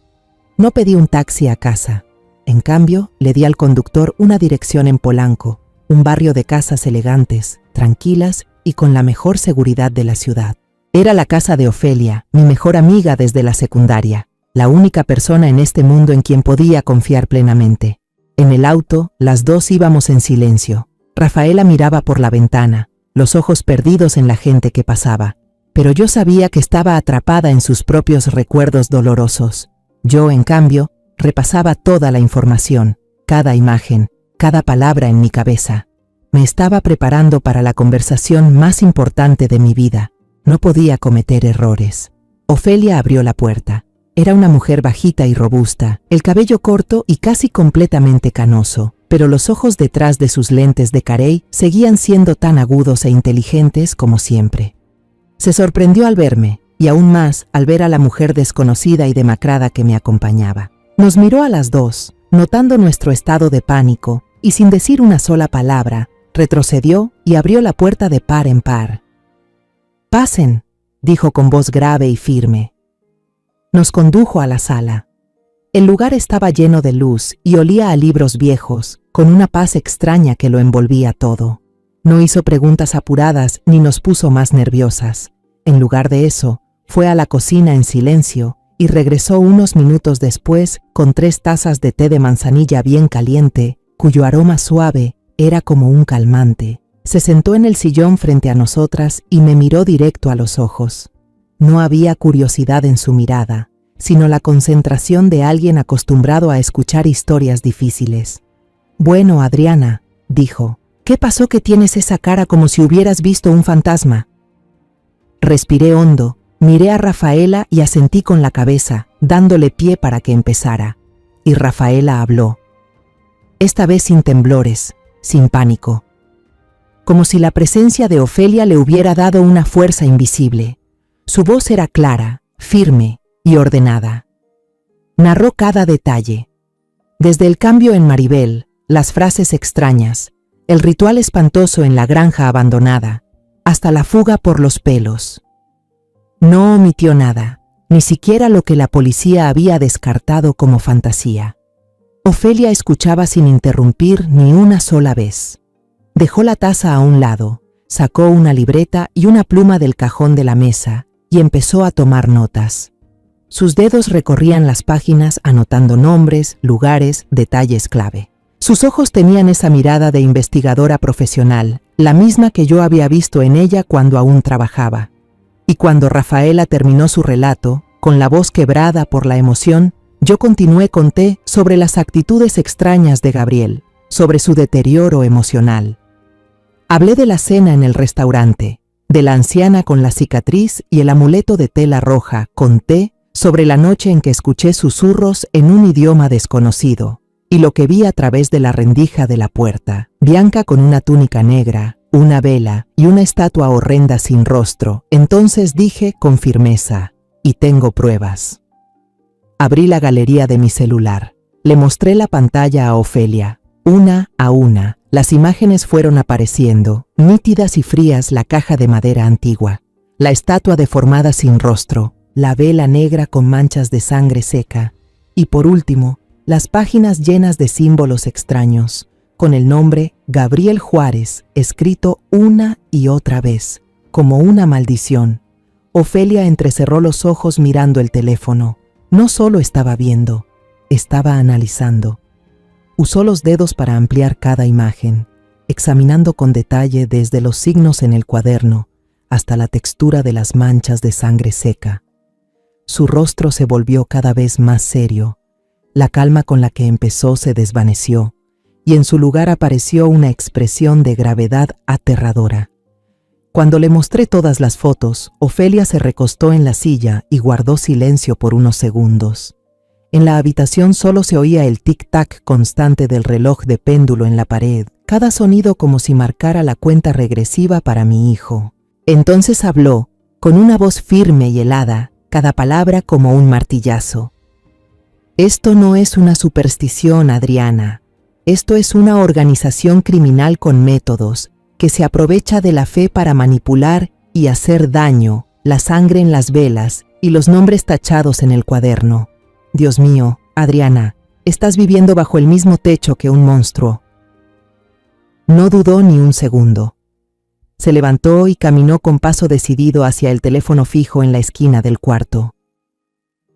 S1: No pedí un taxi a casa. En cambio, le di al conductor una dirección en Polanco, un barrio de casas elegantes, tranquilas y con la mejor seguridad de la ciudad. Era la casa de Ofelia, mi mejor amiga desde la secundaria. la única persona en este mundo en quien podía confiar plenamente. En el auto, las dos íbamos en silencio. Rafaela miraba por la ventana, los ojos perdidos en la gente que pasaba. Pero yo sabía que estaba atrapada en sus propios recuerdos dolorosos. Yo, en cambio, repasaba toda la información, cada imagen, cada palabra en mi cabeza. Me estaba preparando para la conversación más importante de mi vida. No podía cometer errores. Ofelia abrió la puerta. Era una mujer bajita y robusta, el cabello corto y casi completamente canoso, pero los ojos detrás de sus lentes de carey seguían siendo tan agudos e inteligentes como siempre. Se sorprendió al verme, y aún más al ver a la mujer desconocida y demacrada que me acompañaba. Nos miró a las dos, notando nuestro estado de pánico, y sin decir una sola palabra, retrocedió y abrió la puerta de par en par. «Pasen», dijo con voz grave y firme. Nos condujo a la sala. El lugar estaba lleno de luz y olía a libros viejos, con una paz extraña que lo envolvía todo. No hizo preguntas apuradas ni nos puso más nerviosas. En lugar de eso, fue a la cocina en silencio y regresó unos minutos después con 3 tazas de té de manzanilla bien caliente, cuyo aroma suave era como un calmante. Se sentó en el sillón frente a nosotras y me miró directo a los ojos. No había curiosidad en su mirada, sino la concentración de alguien acostumbrado a escuchar historias difíciles. «Bueno, Adriana», dijo, «¿qué pasó que tienes esa cara como si hubieras visto un fantasma?» Respiré hondo, miré a Rafaela y asentí con la cabeza, dándole pie para que empezara. Y Rafaela habló. Esta vez sin temblores, sin pánico. Como si la presencia de Ofelia le hubiera dado una fuerza invisible. Su voz era clara, firme y ordenada. Narró cada detalle. Desde el cambio en Maribel, las frases extrañas, el ritual espantoso en la granja abandonada, hasta la fuga por los pelos. No omitió nada, ni siquiera lo que la policía había descartado como fantasía. Ofelia escuchaba sin interrumpir ni una sola vez. Dejó la taza a un lado, sacó una libreta y una pluma del cajón de la mesa y empezó a tomar notas. Sus dedos recorrían las páginas anotando nombres, lugares, detalles clave. Sus ojos tenían esa mirada de investigadora profesional, la misma que yo había visto en ella cuando aún trabajaba. Y cuando Rafaela terminó su relato, con la voz quebrada por la emoción, yo conté sobre las actitudes extrañas de Gabriel, sobre su deterioro emocional. Hablé de la cena en el restaurante, de la anciana con la cicatriz y el amuleto de tela roja, conté sobre la noche en que escuché susurros en un idioma desconocido, y lo que vi a través de la rendija de la puerta, Bianca con una túnica negra, una vela y una estatua horrenda sin rostro. Entonces dije con firmeza, y tengo pruebas. Abrí la galería de mi celular. Le mostré la pantalla a Ofelia. Una a una, las imágenes fueron apareciendo, nítidas y frías: la caja de madera antigua, la estatua deformada sin rostro, la vela negra con manchas de sangre seca, y por último, las páginas llenas de símbolos extraños, con el nombre Gabriel Juárez escrito una y otra vez, como una maldición. Ofelia entrecerró los ojos mirando el teléfono. No solo estaba viendo, estaba analizando. Usó los dedos para ampliar cada imagen, examinando con detalle desde los signos en el cuaderno hasta la textura de las manchas de sangre seca. Su rostro se volvió cada vez más serio. La calma con la que empezó se desvaneció, y en su lugar apareció una expresión de gravedad aterradora. Cuando le mostré todas las fotos, Ofelia se recostó en la silla y guardó silencio por unos segundos. En la habitación solo se oía el tic-tac constante del reloj de péndulo en la pared, cada sonido como si marcara la cuenta regresiva para mi hijo. Entonces habló, con una voz firme y helada, cada palabra como un martillazo. Esto no es una superstición, Adriana. Esto es una organización criminal con métodos, que se aprovecha de la fe para manipular y hacer daño, la sangre en las velas y los nombres tachados en el cuaderno. Dios mío, Adriana, estás viviendo bajo el mismo techo que un monstruo. No dudó ni un segundo. Se levantó y caminó con paso decidido hacia el teléfono fijo en la esquina del cuarto.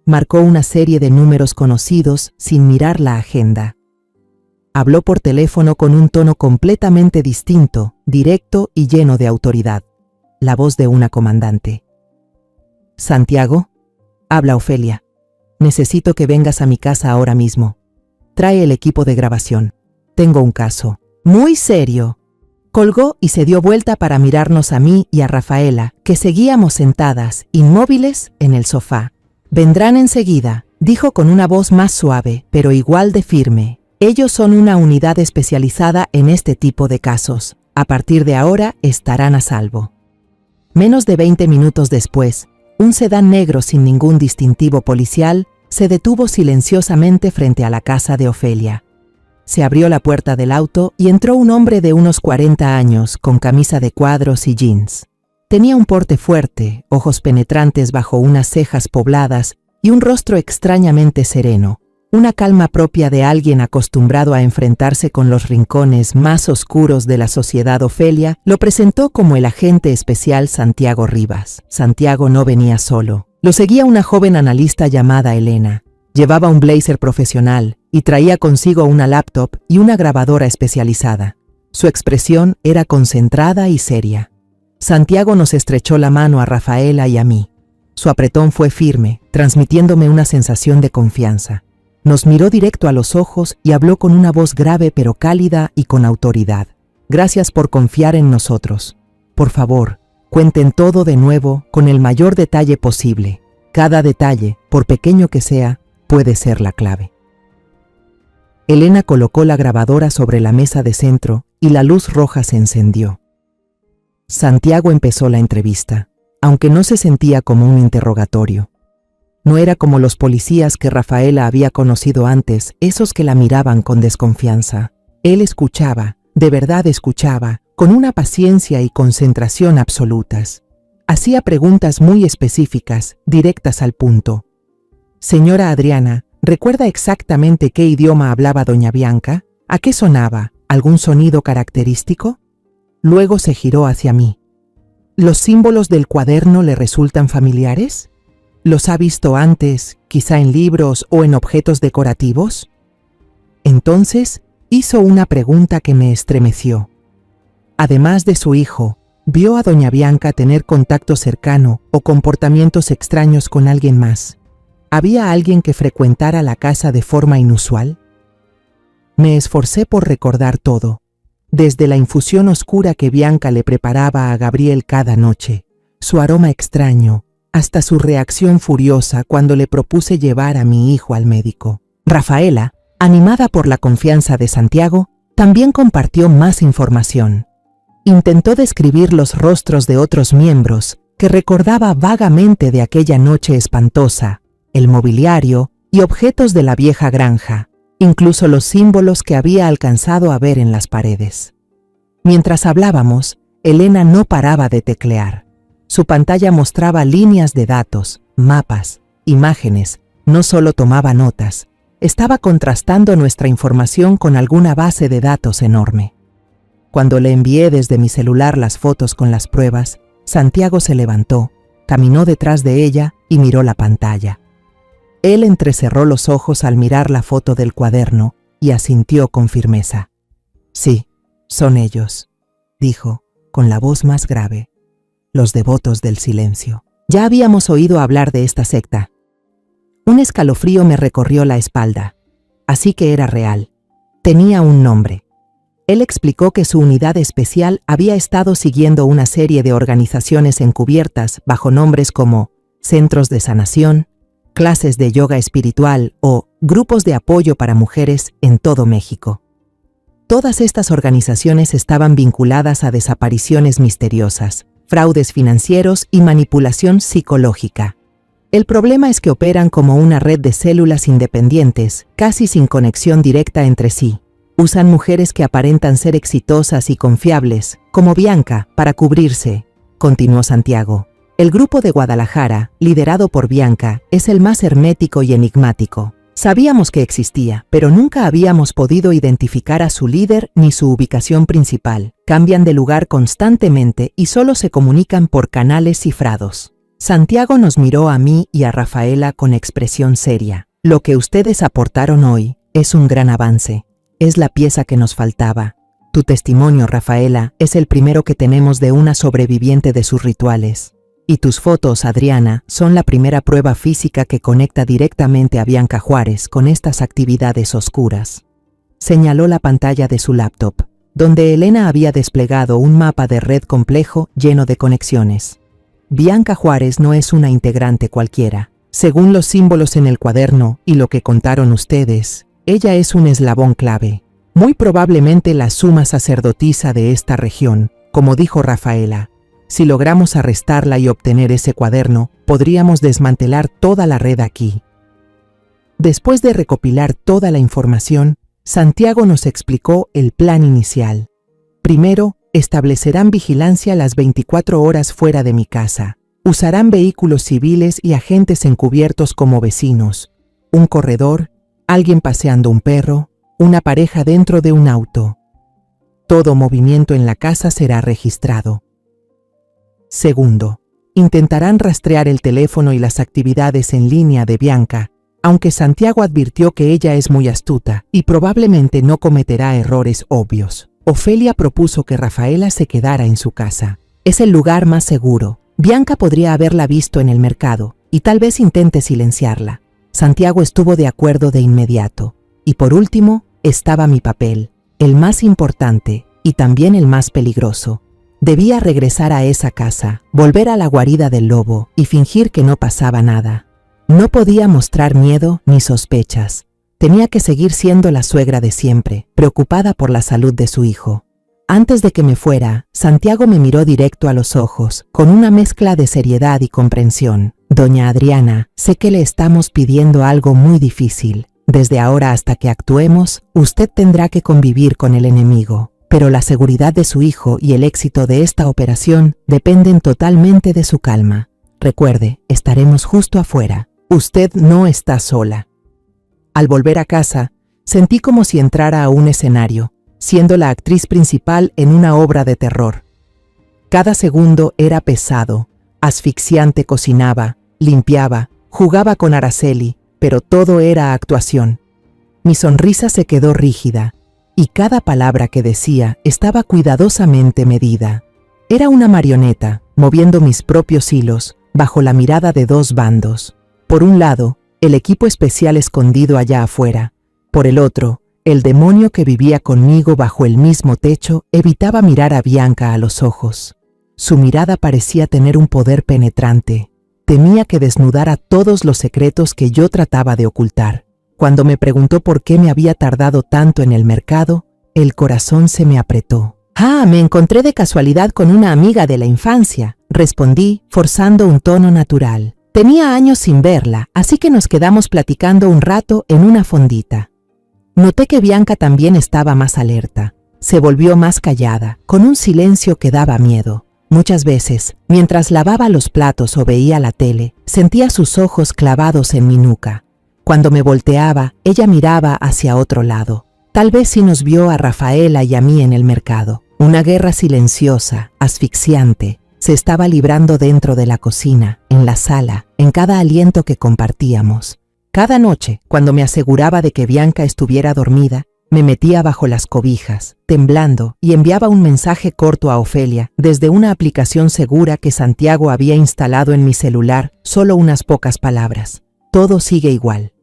S1: Marcó una serie de números conocidos sin mirar la agenda. Habló por teléfono con un tono completamente distinto, directo y lleno de autoridad. La voz de una comandante. «Santiago», habla Ofelia. «Necesito que vengas a mi casa ahora mismo. Trae el equipo de grabación. Tengo un caso muy serio». Colgó y se dio vuelta para mirarnos a mí y a Rafaela, que seguíamos sentadas, inmóviles, en el sofá. «Vendrán enseguida», dijo con una voz más suave, pero igual de firme. «Ellos son una unidad especializada en este tipo de casos. A partir de ahora estarán a salvo». Menos de 20 minutos después, un sedán negro sin ningún distintivo policial se detuvo silenciosamente frente a la casa de Ofelia. Se abrió la puerta del auto y entró un hombre de unos 40 años con camisa de cuadros y jeans. Tenía un porte fuerte, ojos penetrantes bajo unas cejas pobladas y un rostro extrañamente sereno, una calma propia de alguien acostumbrado a enfrentarse con los rincones más oscuros de la sociedad. Ofelia lo presentó como el agente especial Santiago Rivas. Santiago no venía solo. Lo seguía una joven analista llamada Elena. Llevaba un blazer profesional y traía consigo una laptop y una grabadora especializada. Su expresión era concentrada y seria. Santiago nos estrechó la mano a Rafaela y a mí. Su apretón fue firme, transmitiéndome una sensación de confianza. Nos miró directo a los ojos y habló con una voz grave pero cálida y con autoridad. «Gracias por confiar en nosotros. Por favor, cuenten todo de nuevo con el mayor detalle posible. Cada detalle, por pequeño que sea, puede ser la clave». Elena colocó la grabadora sobre la mesa de centro y la luz roja se encendió. Santiago empezó la entrevista, aunque no se sentía como un interrogatorio. No era como los policías que Rafaela había conocido antes, esos que la miraban con desconfianza. Él escuchaba, de verdad escuchaba, con una paciencia y concentración absolutas. Hacía preguntas muy específicas, directas al punto. «Señora Adriana, ¿recuerda exactamente qué idioma hablaba doña Bianca? ¿A qué sonaba? ¿Algún sonido característico?». Luego se giró hacia mí. «¿Los símbolos del cuaderno le resultan familiares? ¿Los ha visto antes, quizá en libros o en objetos decorativos?». Entonces hizo una pregunta que me estremeció. Además de su hijo, ¿vio a doña Bianca tener contacto cercano o comportamientos extraños con alguien más? ¿Había alguien que frecuentara la casa de forma inusual? Me esforcé por recordar todo, desde la infusión oscura que Bianca le preparaba a Gabriel cada noche, su aroma extraño, hasta su reacción furiosa cuando le propuse llevar a mi hijo al médico. Rafaela, animada por la confianza de Santiago, también compartió más información. Intentó describir los rostros de otros miembros que recordaba vagamente de aquella noche espantosa, el mobiliario y objetos de la vieja granja, incluso los símbolos que había alcanzado a ver en las paredes. Mientras hablábamos, Elena no paraba de teclear. Su pantalla mostraba líneas de datos, mapas, imágenes, no solo tomaba notas, estaba contrastando nuestra información con alguna base de datos enorme. Cuando le envié desde mi celular las fotos con las pruebas, Santiago se levantó, caminó detrás de ella y miró la pantalla. Él entrecerró los ojos al mirar la foto del cuaderno y asintió con firmeza. «Sí, son ellos», dijo, con la voz más grave. «Los devotos del silencio». Ya habíamos oído hablar de esta secta. Un escalofrío me recorrió la espalda. Así que era real. Tenía un nombre. Él explicó que su unidad especial había estado siguiendo una serie de organizaciones encubiertas bajo nombres como centros de sanación, clases de yoga espiritual o grupos de apoyo para mujeres en todo México. Todas estas organizaciones estaban vinculadas a desapariciones misteriosas, fraudes financieros y manipulación psicológica. El problema es que operan como una red de células independientes, casi sin conexión directa entre sí. Usan mujeres que aparentan ser exitosas y confiables, como Bianca, para cubrirse, continuó Santiago. El grupo de Guadalajara, liderado por Bianca, es el más hermético y enigmático. Sabíamos que existía, pero nunca habíamos podido identificar a su líder ni su ubicación principal. Cambian de lugar constantemente y solo se comunican por canales cifrados. Santiago nos miró a mí y a Rafaela con expresión seria. Lo que ustedes aportaron hoy es un gran avance. Es la pieza que nos faltaba. Tu testimonio, Rafaela, es el primero que tenemos de una sobreviviente de sus rituales. Y tus fotos, Adriana, son la primera prueba física que conecta directamente a Bianca Juárez con estas actividades oscuras. Señaló la pantalla de su laptop, donde Elena había desplegado un mapa de red complejo lleno de conexiones. Bianca Juárez no es una integrante cualquiera. Según los símbolos en el cuaderno y lo que contaron ustedes, ella es un eslabón clave. Muy probablemente la suma sacerdotisa de esta región, como dijo Rafaela. Si logramos arrestarla y obtener ese cuaderno, podríamos desmantelar toda la red aquí. Después de recopilar toda la información, Santiago nos explicó el plan inicial. Primero, establecerán vigilancia las 24 horas fuera de mi casa. Usarán vehículos civiles y agentes encubiertos como vecinos, un corredor, alguien paseando un perro, una pareja dentro de un auto. Todo movimiento en la casa será registrado. Segundo, intentarán rastrear el teléfono y las actividades en línea de Bianca, aunque Santiago advirtió que ella es muy astuta y probablemente no cometerá errores obvios. Ofelia propuso que Rafaela se quedara en su casa. Es el lugar más seguro. Bianca podría haberla visto en el mercado y tal vez intente silenciarla. Santiago estuvo de acuerdo de inmediato. Y por último, estaba mi papel, el más importante y también el más peligroso. Debía regresar a esa casa, volver a la guarida del lobo y fingir que no pasaba nada. No podía mostrar miedo ni sospechas. Tenía que seguir siendo la suegra de siempre, preocupada por la salud de su hijo. Antes de que me fuera, Santiago me miró directo a los ojos, con una mezcla de seriedad y comprensión. Doña Adriana, sé que le estamos pidiendo algo muy difícil. Desde ahora hasta que actuemos, usted tendrá que convivir con el enemigo. Pero la seguridad de su hijo y el éxito de esta operación dependen totalmente de su calma. Recuerde, estaremos justo afuera. Usted no está sola. Al volver a casa, sentí como si entrara a un escenario, siendo la actriz principal en una obra de terror. Cada segundo era pesado, asfixiante. Cocinaba, limpiaba, jugaba con Araceli, pero todo era actuación. Mi sonrisa se quedó rígida, y cada palabra que decía estaba cuidadosamente medida. Era una marioneta, moviendo mis propios hilos, bajo la mirada de dos bandos. Por un lado, el equipo especial escondido allá afuera. Por el otro, el demonio que vivía conmigo bajo el mismo techo evitaba mirar a Bianca a los ojos. Su mirada parecía tener un poder penetrante. Temía que desnudara todos los secretos que yo trataba de ocultar. Cuando me preguntó por qué me había tardado tanto en el mercado, el corazón se me apretó. Me encontré de casualidad con una amiga de la infancia, respondí, forzando un tono natural. Tenía años sin verla, así que nos quedamos platicando un rato en una fondita. Noté que Bianca también estaba más alerta. Se volvió más callada, con un silencio que daba miedo. Muchas veces, mientras lavaba los platos o veía la tele, sentía sus ojos clavados en mi nuca. Cuando me volteaba, ella miraba hacia otro lado. Tal vez sí nos vio a Rafaela y a mí en el mercado. Una guerra silenciosa, asfixiante, se estaba librando dentro de la cocina, en la sala, en cada aliento que compartíamos. Cada noche, cuando me aseguraba de que Bianca estuviera dormida, me metía bajo las cobijas, temblando, y enviaba un mensaje corto a Ofelia desde una aplicación segura que Santiago había instalado en mi celular, solo unas pocas palabras. Todo sigue igual.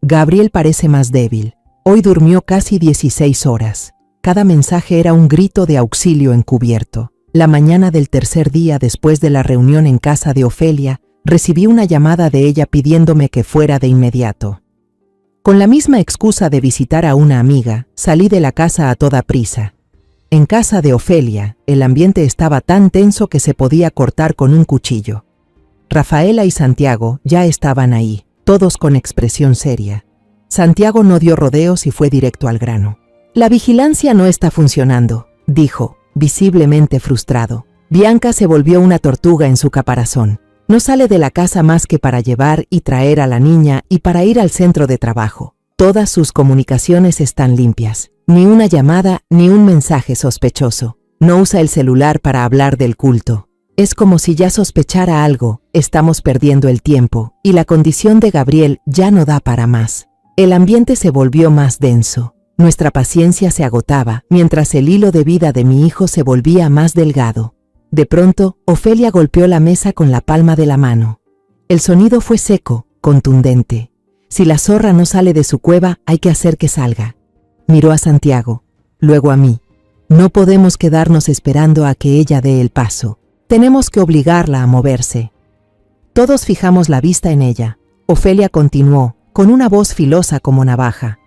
S1: Gabriel parece más débil. Hoy durmió casi 16 horas. Cada mensaje era un grito de auxilio encubierto. La mañana del tercer día después de la reunión en casa de Ofelia, recibí una llamada de ella pidiéndome que fuera de inmediato. Con la misma excusa de visitar a una amiga, salí de la casa a toda prisa. En casa de Ofelia, el ambiente estaba tan tenso que se podía cortar con un cuchillo. Rafaela y Santiago ya estaban ahí, todos con expresión seria. Santiago no dio rodeos y fue directo al grano. La vigilancia no está funcionando, dijo, visiblemente frustrado. Bianca se volvió una tortuga en su caparazón. No sale de la casa más que para llevar y traer a la niña y para ir al centro de trabajo. Todas sus comunicaciones están limpias. Ni una llamada ni un mensaje sospechoso. No usa el celular para hablar del culto. Es como si ya sospechara algo, estamos perdiendo el tiempo, y la condición de Gabriel ya no da para más. El ambiente se volvió más denso. Nuestra paciencia se agotaba, mientras el hilo de vida de mi hijo se volvía más delgado. De pronto, Ofelia golpeó la mesa con la palma de la mano. El sonido fue seco, contundente. Si la zorra no sale de su cueva, hay que hacer que salga. Miró a Santiago, luego a mí. No podemos quedarnos esperando a que ella dé el paso. Tenemos que obligarla a moverse. Todos fijamos la vista en ella. Ofelia continuó, con una voz filosa como navaja.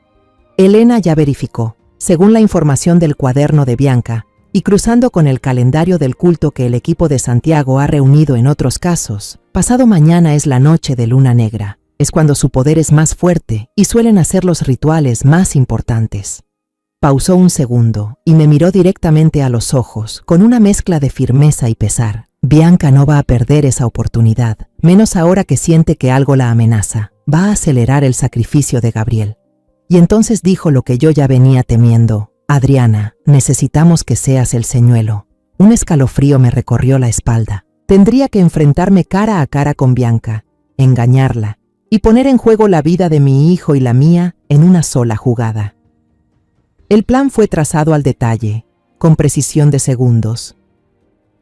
S1: Elena ya verificó, según la información del cuaderno de Bianca, y cruzando con el calendario del culto que el equipo de Santiago ha reunido en otros casos, pasado mañana es la noche de luna negra. Es cuando su poder es más fuerte y suelen hacer los rituales más importantes. Pausó un segundo y me miró directamente a los ojos, con una mezcla de firmeza y pesar. Bianca no va a perder esa oportunidad, menos ahora que siente que algo la amenaza. Va a acelerar el sacrificio de Gabriel. Y entonces dijo lo que yo ya venía temiendo. Adriana, necesitamos que seas el señuelo. Un escalofrío me recorrió la espalda. Tendría que enfrentarme cara a cara con Bianca, engañarla, y poner en juego la vida de mi hijo y la mía en una sola jugada. El plan fue trazado al detalle, con precisión de segundos.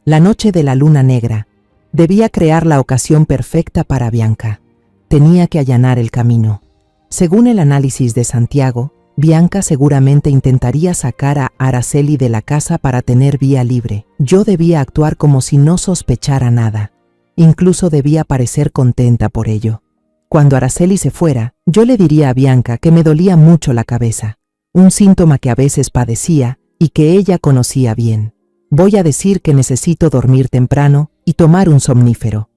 S1: La noche de la luna negra debía crear la ocasión perfecta para Bianca. Tenía que allanar el camino. Según el análisis de Santiago, Bianca seguramente intentaría sacar a Araceli de la casa para tener vía libre. Yo debía actuar como si no sospechara nada. Incluso debía parecer contenta por ello. Cuando Araceli se fuera, yo le diría a Bianca que me dolía mucho la cabeza, un síntoma que a veces padecía y que ella conocía bien. Voy a decir que necesito dormir temprano y tomar un somnífero.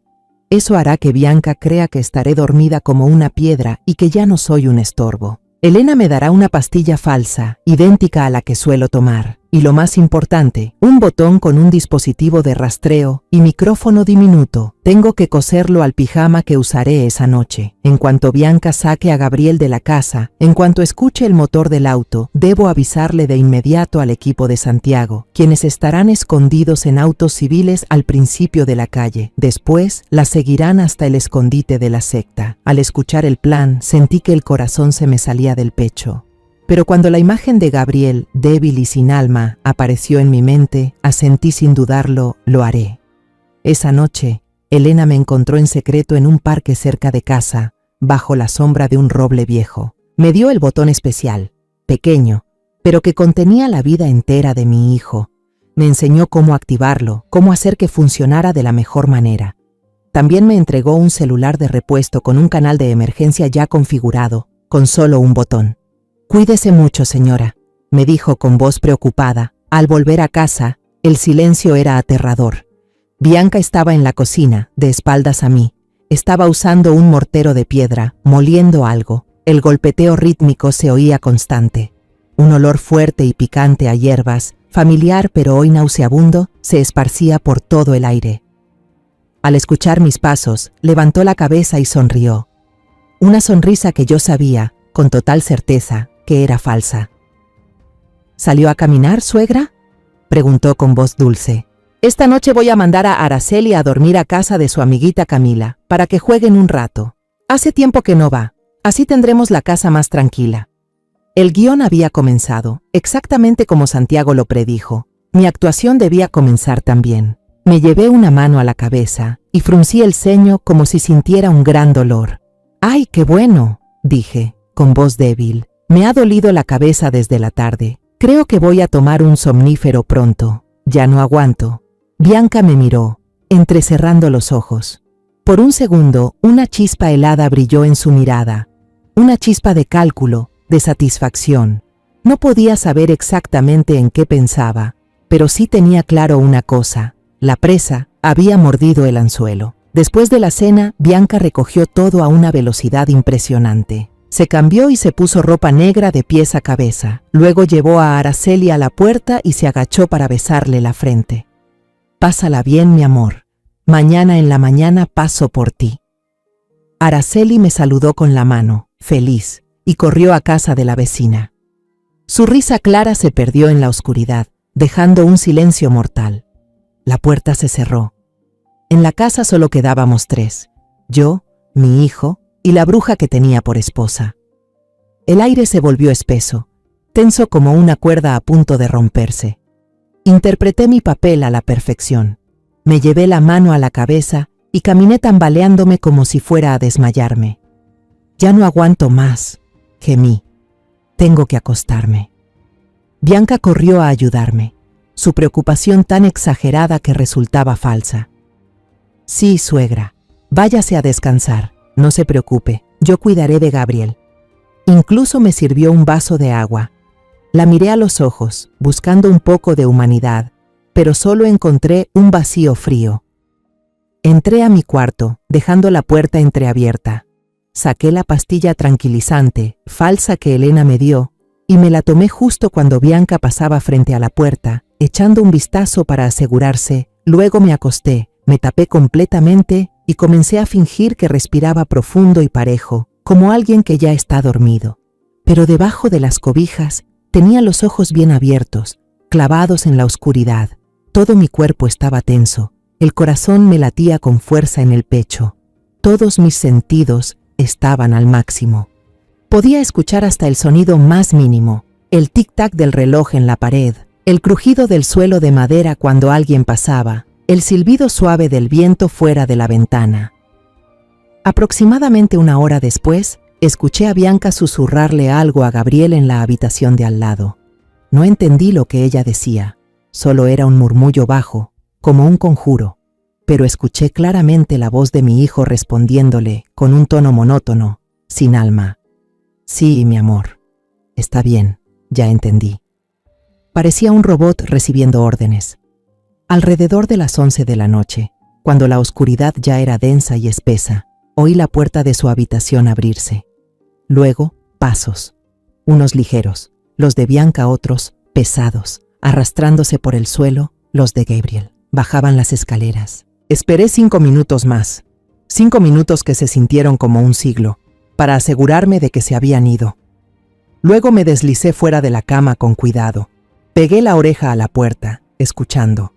S1: Eso hará que Bianca crea que estaré dormida como una piedra y que ya no soy un estorbo. Elena me dará una pastilla falsa, idéntica a la que suelo tomar. Y lo más importante, un botón con un dispositivo de rastreo y micrófono diminuto. Tengo que coserlo al pijama que usaré esa noche. En cuanto Bianca saque a Gabriel de la casa, en cuanto escuche el motor del auto, debo avisarle de inmediato al equipo de Santiago, quienes estarán escondidos en autos civiles al principio de la calle. Después, la seguirán hasta el escondite de la secta. Al escuchar el plan, sentí que el corazón se me salía del pecho. Pero cuando la imagen de Gabriel, débil y sin alma, apareció en mi mente, asentí sin dudarlo, lo haré. Esa noche, Elena me encontró en secreto en un parque cerca de casa, bajo la sombra de un roble viejo. Me dio el botón especial, pequeño, pero que contenía la vida entera de mi hijo. Me enseñó cómo activarlo, cómo hacer que funcionara de la mejor manera. También me entregó un celular de repuesto con un canal de emergencia ya configurado, con solo un botón. «Cuídese mucho, señora», me dijo con voz preocupada. Al volver a casa, el silencio era aterrador. Bianca estaba en la cocina, de espaldas a mí. Estaba usando un mortero de piedra, moliendo algo. El golpeteo rítmico se oía constante. Un olor fuerte y picante a hierbas, familiar pero hoy nauseabundo, se esparcía por todo el aire. Al escuchar mis pasos, levantó la cabeza y sonrió. Una sonrisa que yo sabía, con total certeza, que era falsa. ¿Salió a caminar, suegra?, preguntó con voz dulce. Esta noche voy a mandar a Araceli a dormir a casa de su amiguita Camila, para que jueguen un rato. Hace tiempo que no va, así tendremos la casa más tranquila. El guión había comenzado, exactamente como Santiago lo predijo. Mi actuación debía comenzar también. Me llevé una mano a la cabeza y fruncí el ceño como si sintiera un gran dolor. «¡Ay, qué bueno!», dije, con voz débil. Me ha dolido la cabeza desde la tarde. Creo que voy a tomar un somnífero pronto. Ya no aguanto. Bianca me miró, entrecerrando los ojos. Por un segundo, una chispa helada brilló en su mirada. Una chispa de cálculo, de satisfacción. No podía saber exactamente en qué pensaba, pero sí tenía claro una cosa. La presa había mordido el anzuelo. Después de la cena, Bianca recogió todo a una velocidad impresionante. Se cambió y se puso ropa negra de pies a cabeza. Luego llevó a Araceli a la puerta y se agachó para besarle la frente. «Pásala bien, mi amor. Mañana en la mañana paso por ti». Araceli me saludó con la mano, feliz, y corrió a casa de la vecina. Su risa clara se perdió en la oscuridad, dejando un silencio mortal. La puerta se cerró. En la casa solo quedábamos 3, yo, mi hijo y la bruja que tenía por esposa. El aire se volvió espeso, tenso como una cuerda a punto de romperse. Interpreté mi papel a la perfección. Me llevé la mano a la cabeza y caminé tambaleándome como si fuera a desmayarme. Ya no aguanto más, gemí. Tengo que acostarme. Bianca corrió a ayudarme, su preocupación tan exagerada que resultaba falsa. Sí, suegra, váyase a descansar, no se preocupe, yo cuidaré de Gabriel. Incluso me sirvió un vaso de agua. La miré a los ojos, buscando un poco de humanidad, pero solo encontré un vacío frío. Entré a mi cuarto, dejando la puerta entreabierta. Saqué la pastilla tranquilizante, falsa que Elena me dio, y me la tomé justo cuando Bianca pasaba frente a la puerta, echando un vistazo para asegurarse. Luego me acosté, me tapé completamente y comencé a fingir que respiraba profundo y parejo, como alguien que ya está dormido. Pero debajo de las cobijas tenía los ojos bien abiertos, clavados en la oscuridad. Todo mi cuerpo estaba tenso, el corazón me latía con fuerza en el pecho. Todos mis sentidos estaban al máximo. Podía escuchar hasta el sonido más mínimo, el tic-tac del reloj en la pared, el crujido del suelo de madera cuando alguien pasaba, el silbido suave del viento fuera de la ventana. Aproximadamente una hora después, escuché a Bianca susurrarle algo a Gabriel en la habitación de al lado. No entendí lo que ella decía, solo era un murmullo bajo, como un conjuro, pero escuché claramente la voz de mi hijo respondiéndole con un tono monótono, sin alma. Sí, mi amor. Está bien, ya entendí. Parecía un robot recibiendo órdenes. Alrededor de las 11 de la noche, cuando la oscuridad ya era densa y espesa, oí la puerta de su habitación abrirse. Luego, pasos. Unos ligeros, los de Bianca otros, pesados, arrastrándose por el suelo, los de Gabriel. Bajaban las escaleras. Esperé 5 minutos más. 5 minutos que se sintieron como un siglo, para asegurarme de que se habían ido. Luego me deslicé fuera de la cama con cuidado. Pegué la oreja a la puerta, escuchando.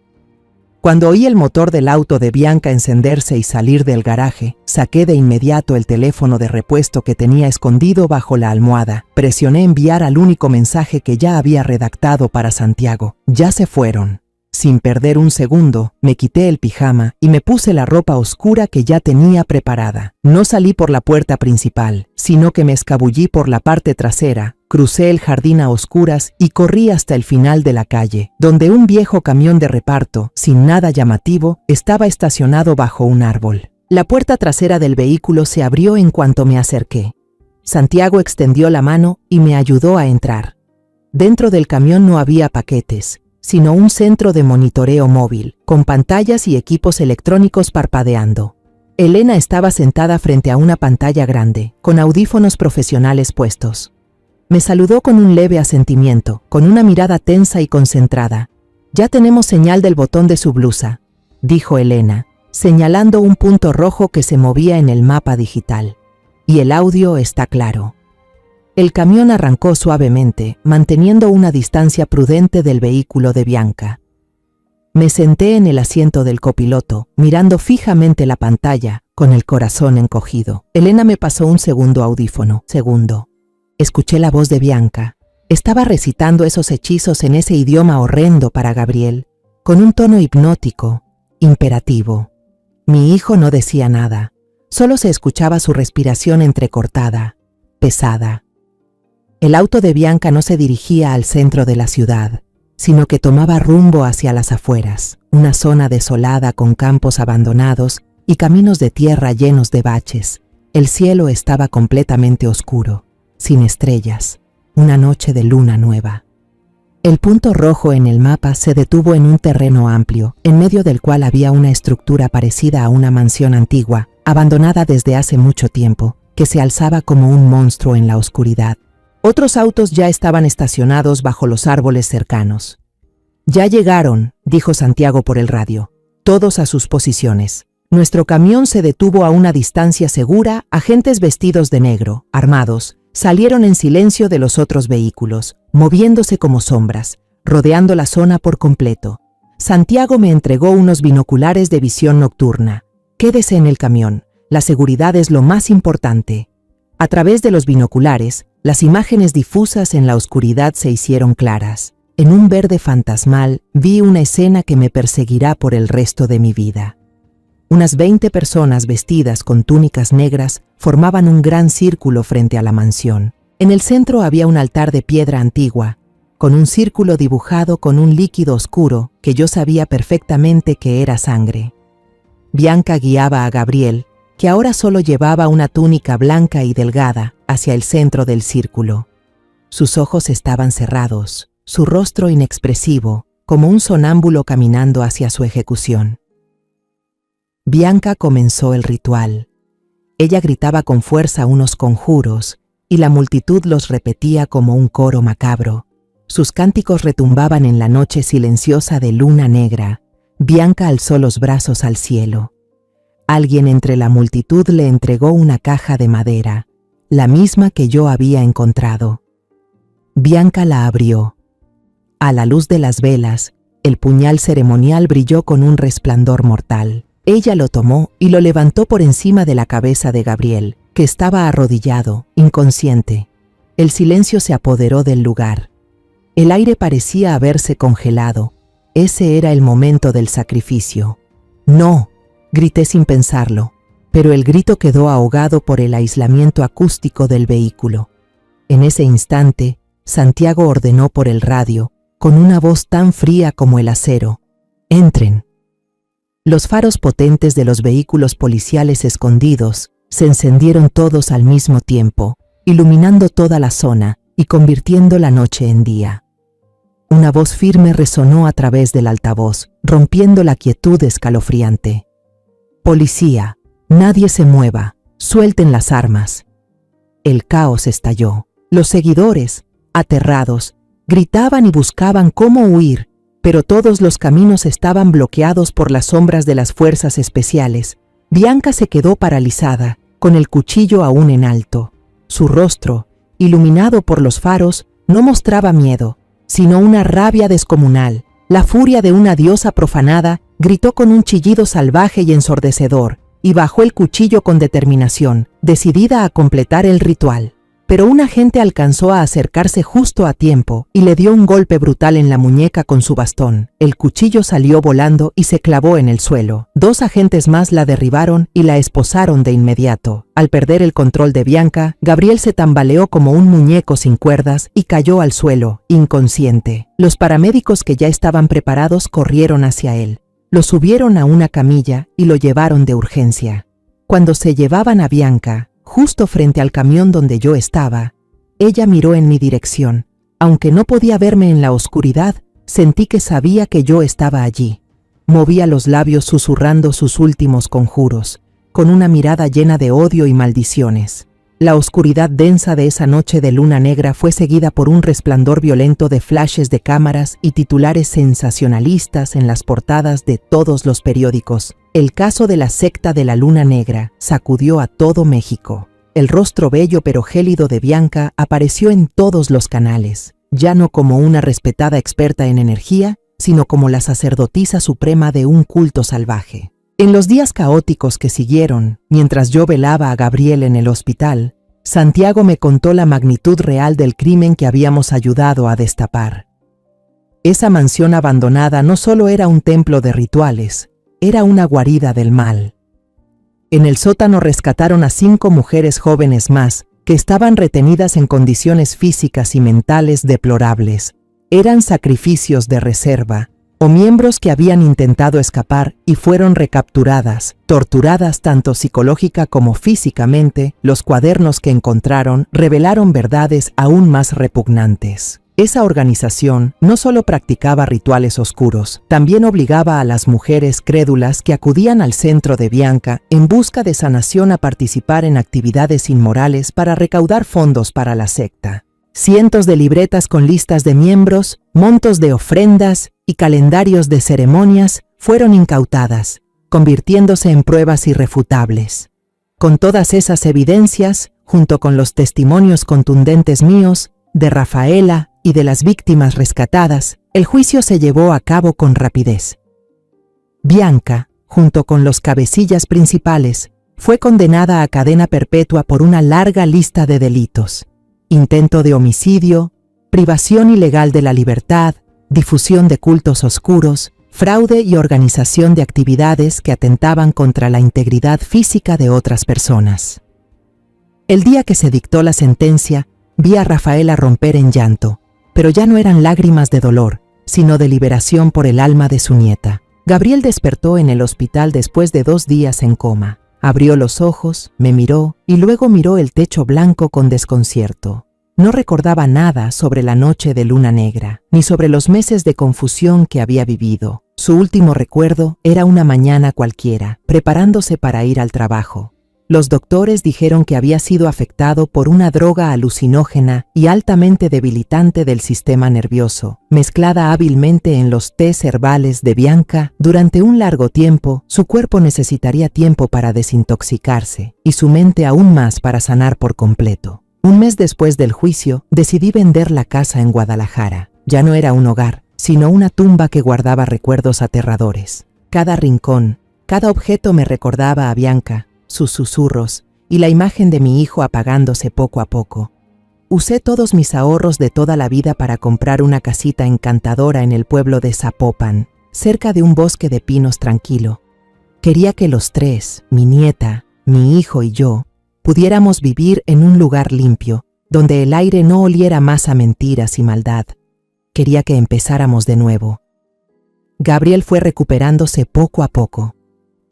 S1: Cuando oí el motor del auto de Bianca encenderse y salir del garaje, saqué de inmediato el teléfono de repuesto que tenía escondido bajo la almohada. Presioné enviar al único mensaje que ya había redactado para Santiago. Ya se fueron. Sin perder un segundo, me quité el pijama y me puse la ropa oscura que ya tenía preparada. No salí por la puerta principal, sino que me escabullí por la parte trasera, crucé el jardín a oscuras y corrí hasta el final de la calle, donde un viejo camión de reparto, sin nada llamativo, estaba estacionado bajo un árbol. La puerta trasera del vehículo se abrió en cuanto me acerqué. Santiago extendió la mano y me ayudó a entrar. Dentro del camión no había paquetes, sino un centro de monitoreo móvil, con pantallas y equipos electrónicos parpadeando. Elena estaba sentada frente a una pantalla grande, con audífonos profesionales puestos. Me saludó con un leve asentimiento, con una mirada tensa y concentrada. «Ya tenemos señal del botón de su blusa», dijo Elena, señalando un punto rojo que se movía en el mapa digital. «Y el audio está claro». El camión arrancó suavemente, manteniendo una distancia prudente del vehículo de Bianca. Me senté en el asiento del copiloto, mirando fijamente la pantalla, con el corazón encogido. Elena me pasó un segundo audífono. Segundo. Escuché la voz de Bianca. Estaba recitando esos hechizos en ese idioma horrendo para Gabriel, con un tono hipnótico, imperativo. Mi hijo no decía nada, solo se escuchaba su respiración entrecortada, pesada. El auto de Bianca no se dirigía al centro de la ciudad, sino que tomaba rumbo hacia las afueras, una zona desolada con campos abandonados y caminos de tierra llenos de baches. El cielo estaba completamente oscuro, sin estrellas, una noche de luna nueva. El punto rojo en el mapa se detuvo en un terreno amplio, en medio del cual había una estructura parecida a una mansión antigua, abandonada desde hace mucho tiempo, que se alzaba como un monstruo en la oscuridad. Otros autos ya estaban estacionados bajo los árboles cercanos. «Ya llegaron», dijo Santiago por el radio, «todos a sus posiciones. Nuestro camión se detuvo a una distancia segura, agentes vestidos de negro, armados, salieron en silencio de los otros vehículos, moviéndose como sombras, rodeando la zona por completo. Santiago me entregó unos binoculares de visión nocturna. Quédese en el camión, la seguridad es lo más importante. A través de los binoculares, las imágenes difusas en la oscuridad se hicieron claras. En un verde fantasmal vi una escena que me perseguirá por el resto de mi vida. Unas 20 personas vestidas con túnicas negras formaban un gran círculo frente a la mansión. En el centro había un altar de piedra antigua, con un círculo dibujado con un líquido oscuro que yo sabía perfectamente que era sangre. Bianca guiaba a Gabriel, que ahora solo llevaba una túnica blanca y delgada, hacia el centro del círculo. Sus ojos estaban cerrados, su rostro inexpresivo, como un sonámbulo caminando hacia su ejecución. Bianca comenzó el ritual. Ella gritaba con fuerza unos conjuros, y la multitud los repetía como un coro macabro. Sus cánticos retumbaban en la noche silenciosa de luna negra. Bianca alzó los brazos al cielo. Alguien entre la multitud le entregó una caja de madera, la misma que yo había encontrado. Bianca la abrió. A la luz de las velas, el puñal ceremonial brilló con un resplandor mortal. Ella lo tomó y lo levantó por encima de la cabeza de Gabriel, que estaba arrodillado, inconsciente. El silencio se apoderó del lugar. El aire parecía haberse congelado. Ese era el momento del sacrificio. ¡No!, grité sin pensarlo, pero el grito quedó ahogado por el aislamiento acústico del vehículo. En ese instante, Santiago ordenó por el radio, con una voz tan fría como el acero: «¡Entren!». Los faros potentes de los vehículos policiales escondidos se encendieron todos al mismo tiempo, iluminando toda la zona y convirtiendo la noche en día. Una voz firme resonó a través del altavoz, rompiendo la quietud escalofriante. «Policía, nadie se mueva, suelten las armas». El caos estalló. Los seguidores, aterrados, gritaban y buscaban cómo huir, pero todos los caminos estaban bloqueados por las sombras de las fuerzas especiales. Bianca se quedó paralizada, con el cuchillo aún en alto. Su rostro, iluminado por los faros, no mostraba miedo, sino una rabia descomunal. La furia de una diosa profanada gritó con un chillido salvaje y ensordecedor, y bajó el cuchillo con determinación, decidida a completar el ritual. Pero un agente alcanzó a acercarse justo a tiempo y le dio un golpe brutal en la muñeca con su bastón. El cuchillo salió volando y se clavó en el suelo. 2 agentes más la derribaron y la esposaron de inmediato. Al perder el control de Bianca, Gabriel se tambaleó como un muñeco sin cuerdas y cayó al suelo, inconsciente. Los paramédicos que ya estaban preparados corrieron hacia él. Lo subieron a una camilla y lo llevaron de urgencia. Cuando se llevaban a Bianca, justo frente al camión donde yo estaba, ella miró en mi dirección. Aunque no podía verme en la oscuridad, sentí que sabía que yo estaba allí. Movía los labios susurrando sus últimos conjuros, con una mirada llena de odio y maldiciones. La oscuridad densa de esa noche de luna negra fue seguida por un resplandor violento de flashes de cámaras y titulares sensacionalistas en las portadas de todos los periódicos. El caso de la secta de la Luna Negra sacudió a todo México. El rostro bello pero gélido de Bianca apareció en todos los canales, ya no como una respetada experta en energía, sino como la sacerdotisa suprema de un culto salvaje. En los días caóticos que siguieron, mientras yo velaba a Gabriel en el hospital, Santiago me contó la magnitud real del crimen que habíamos ayudado a destapar. Esa mansión abandonada no solo era un templo de rituales, era una guarida del mal. En el sótano rescataron a 5 mujeres jóvenes más, que estaban retenidas en condiciones físicas y mentales deplorables. Eran sacrificios de reserva, o miembros que habían intentado escapar y fueron recapturadas, torturadas tanto psicológica como físicamente. Los cuadernos que encontraron revelaron verdades aún más repugnantes. Esa organización no solo practicaba rituales oscuros, también obligaba a las mujeres crédulas que acudían al centro de Bianca en busca de sanación a participar en actividades inmorales para recaudar fondos para la secta. Cientos de libretas con listas de miembros, montos de ofrendas y calendarios de ceremonias fueron incautadas, convirtiéndose en pruebas irrefutables. Con todas esas evidencias, junto con los testimonios contundentes míos, de Rafaela, y de las víctimas rescatadas, el juicio se llevó a cabo con rapidez. Bianca, junto con los cabecillas principales, fue condenada a cadena perpetua por una larga lista de delitos: intento de homicidio, privación ilegal de la libertad, difusión de cultos oscuros, fraude y organización de actividades que atentaban contra la integridad física de otras personas. El día que se dictó la sentencia, vi a Rafaela romper en llanto, pero ya no eran lágrimas de dolor, sino de liberación por el alma de su nieta. Gabriel despertó en el hospital después de 2 días en coma. Abrió los ojos, me miró y luego miró el techo blanco con desconcierto. No recordaba nada sobre la noche de luna negra, ni sobre los meses de confusión que había vivido. Su último recuerdo era una mañana cualquiera, preparándose para ir al trabajo. Los doctores dijeron que había sido afectado por una droga alucinógena y altamente debilitante del sistema nervioso, mezclada hábilmente en los tés herbales de Bianca. Durante un largo tiempo, su cuerpo necesitaría tiempo para desintoxicarse y su mente aún más para sanar por completo. Un mes después del juicio, decidí vender la casa en Guadalajara. Ya no era un hogar, sino una tumba que guardaba recuerdos aterradores. Cada rincón, cada objeto me recordaba a Bianca, sus susurros y la imagen de mi hijo apagándose poco a poco. Usé todos mis ahorros de toda la vida para comprar una casita encantadora en el pueblo de Zapopan, cerca de un bosque de pinos tranquilo. Quería que los 3, mi nieta, mi hijo y yo, pudiéramos vivir en un lugar limpio, donde el aire no oliera más a mentiras y maldad. Quería que empezáramos de nuevo. Gabriel fue recuperándose poco a poco.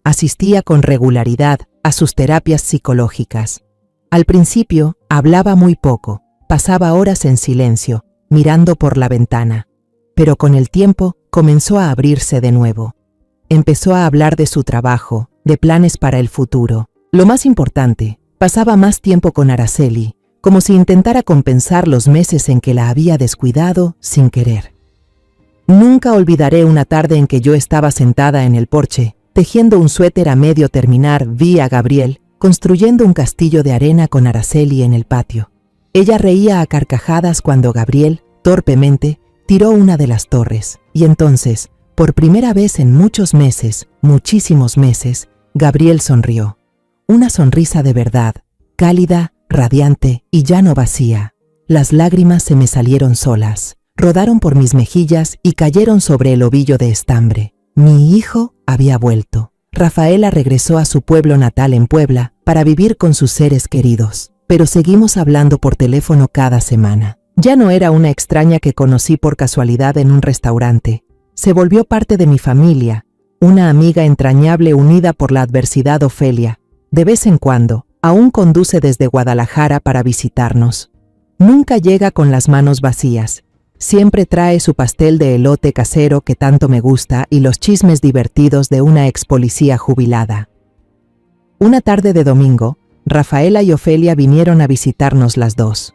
S1: Asistía con regularidad a sus terapias psicológicas. Al principio, hablaba muy poco, pasaba horas en silencio, mirando por la ventana. Pero con el tiempo, comenzó a abrirse de nuevo. Empezó a hablar de su trabajo, de planes para el futuro. Lo más importante, pasaba más tiempo con Araceli, como si intentara compensar los meses en que la había descuidado sin querer. Nunca olvidaré una tarde en que yo estaba sentada en el porche, tejiendo un suéter a medio terminar. Vi a Gabriel construyendo un castillo de arena con Araceli en el patio. Ella reía a carcajadas cuando Gabriel, torpemente, tiró una de las torres. Y entonces, por primera vez en muchos meses, muchísimos meses, Gabriel sonrió. Una sonrisa de verdad, cálida, radiante y ya no vacía. Las lágrimas se me salieron solas, rodaron por mis mejillas y cayeron sobre el ovillo de estambre. Mi hijo había vuelto. Rafaela regresó a su pueblo natal en Puebla para vivir con sus seres queridos, pero seguimos hablando por teléfono cada semana. Ya no era una extraña que conocí por casualidad en un restaurante. Se volvió parte de mi familia, una amiga entrañable unida por la adversidad. Ofelia, de vez en cuando, aún conduce desde Guadalajara para visitarnos. Nunca llega con las manos vacías. Siempre trae su pastel de elote casero que tanto me gusta y los chismes divertidos de una ex policía jubilada. Una tarde de domingo, Rafaela y Ofelia vinieron a visitarnos las dos.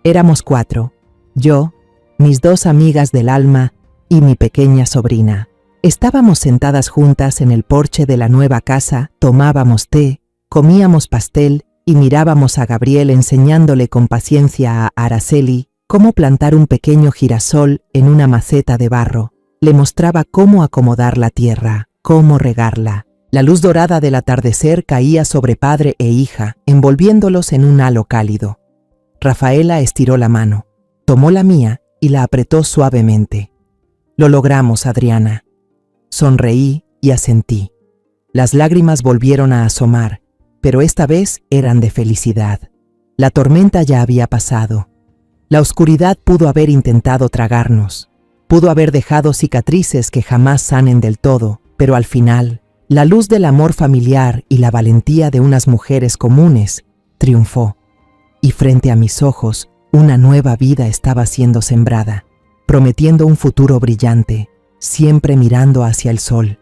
S1: Éramos 4, yo, mis 2 amigas del alma y mi pequeña sobrina. Estábamos sentadas juntas en el porche de la nueva casa, tomábamos té, comíamos pastel y mirábamos a Gabriel enseñándole con paciencia a Araceli cómo plantar un pequeño girasol en una maceta de barro. Le mostraba cómo acomodar la tierra, cómo regarla. La luz dorada del atardecer caía sobre padre e hija, envolviéndolos en un halo cálido. Rafaela estiró la mano, tomó la mía y la apretó suavemente. Lo logramos, Adriana. Sonreí y asentí. Las lágrimas volvieron a asomar, pero esta vez eran de felicidad. La tormenta ya había pasado. La oscuridad pudo haber intentado tragarnos, pudo haber dejado cicatrices que jamás sanen del todo, pero al final, la luz del amor familiar y la valentía de unas mujeres comunes triunfó. Y frente a mis ojos, una nueva vida estaba siendo sembrada, prometiendo un futuro brillante, siempre mirando hacia el sol.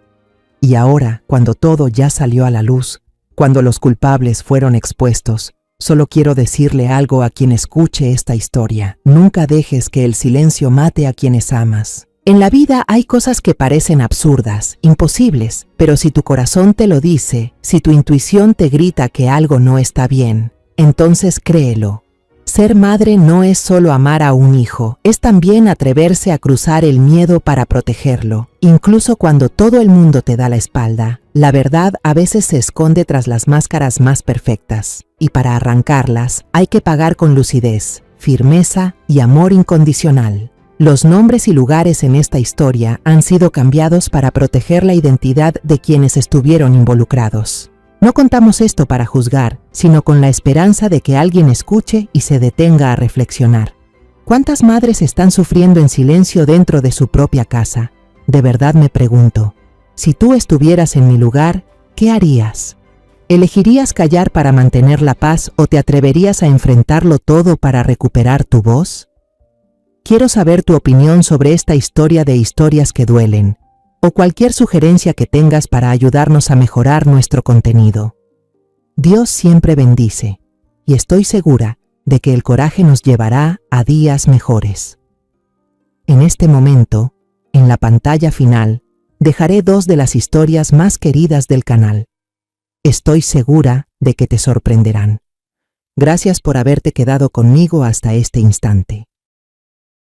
S1: Y ahora, cuando todo ya salió a la luz, cuando los culpables fueron expuestos, solo quiero decirle algo a quien escuche esta historia. Nunca dejes que el silencio mate a quienes amas. En la vida hay cosas que parecen absurdas, imposibles, pero si tu corazón te lo dice, si tu intuición te grita que algo no está bien, entonces créelo. Ser madre no es solo amar a un hijo, es también atreverse a cruzar el miedo para protegerlo. Incluso cuando todo el mundo te da la espalda, la verdad a veces se esconde tras las máscaras más perfectas, y para arrancarlas hay que pagar con lucidez, firmeza y amor incondicional. Los nombres y lugares en esta historia han sido cambiados para proteger la identidad de quienes estuvieron involucrados. No contamos esto para juzgar, sino con la esperanza de que alguien escuche y se detenga a reflexionar. ¿Cuántas madres están sufriendo en silencio dentro de su propia casa? De verdad me pregunto, si tú estuvieras en mi lugar, ¿qué harías? ¿Elegirías callar para mantener la paz o te atreverías a enfrentarlo todo para recuperar tu voz? Quiero saber tu opinión sobre esta historia de historias que duelen, o cualquier sugerencia que tengas para ayudarnos a mejorar nuestro contenido. Dios siempre bendice, y estoy segura de que el coraje nos llevará a días mejores. En este momento, en la pantalla final, dejaré 2 de las historias más queridas del canal. Estoy segura de que te sorprenderán. Gracias por haberte quedado conmigo hasta este instante.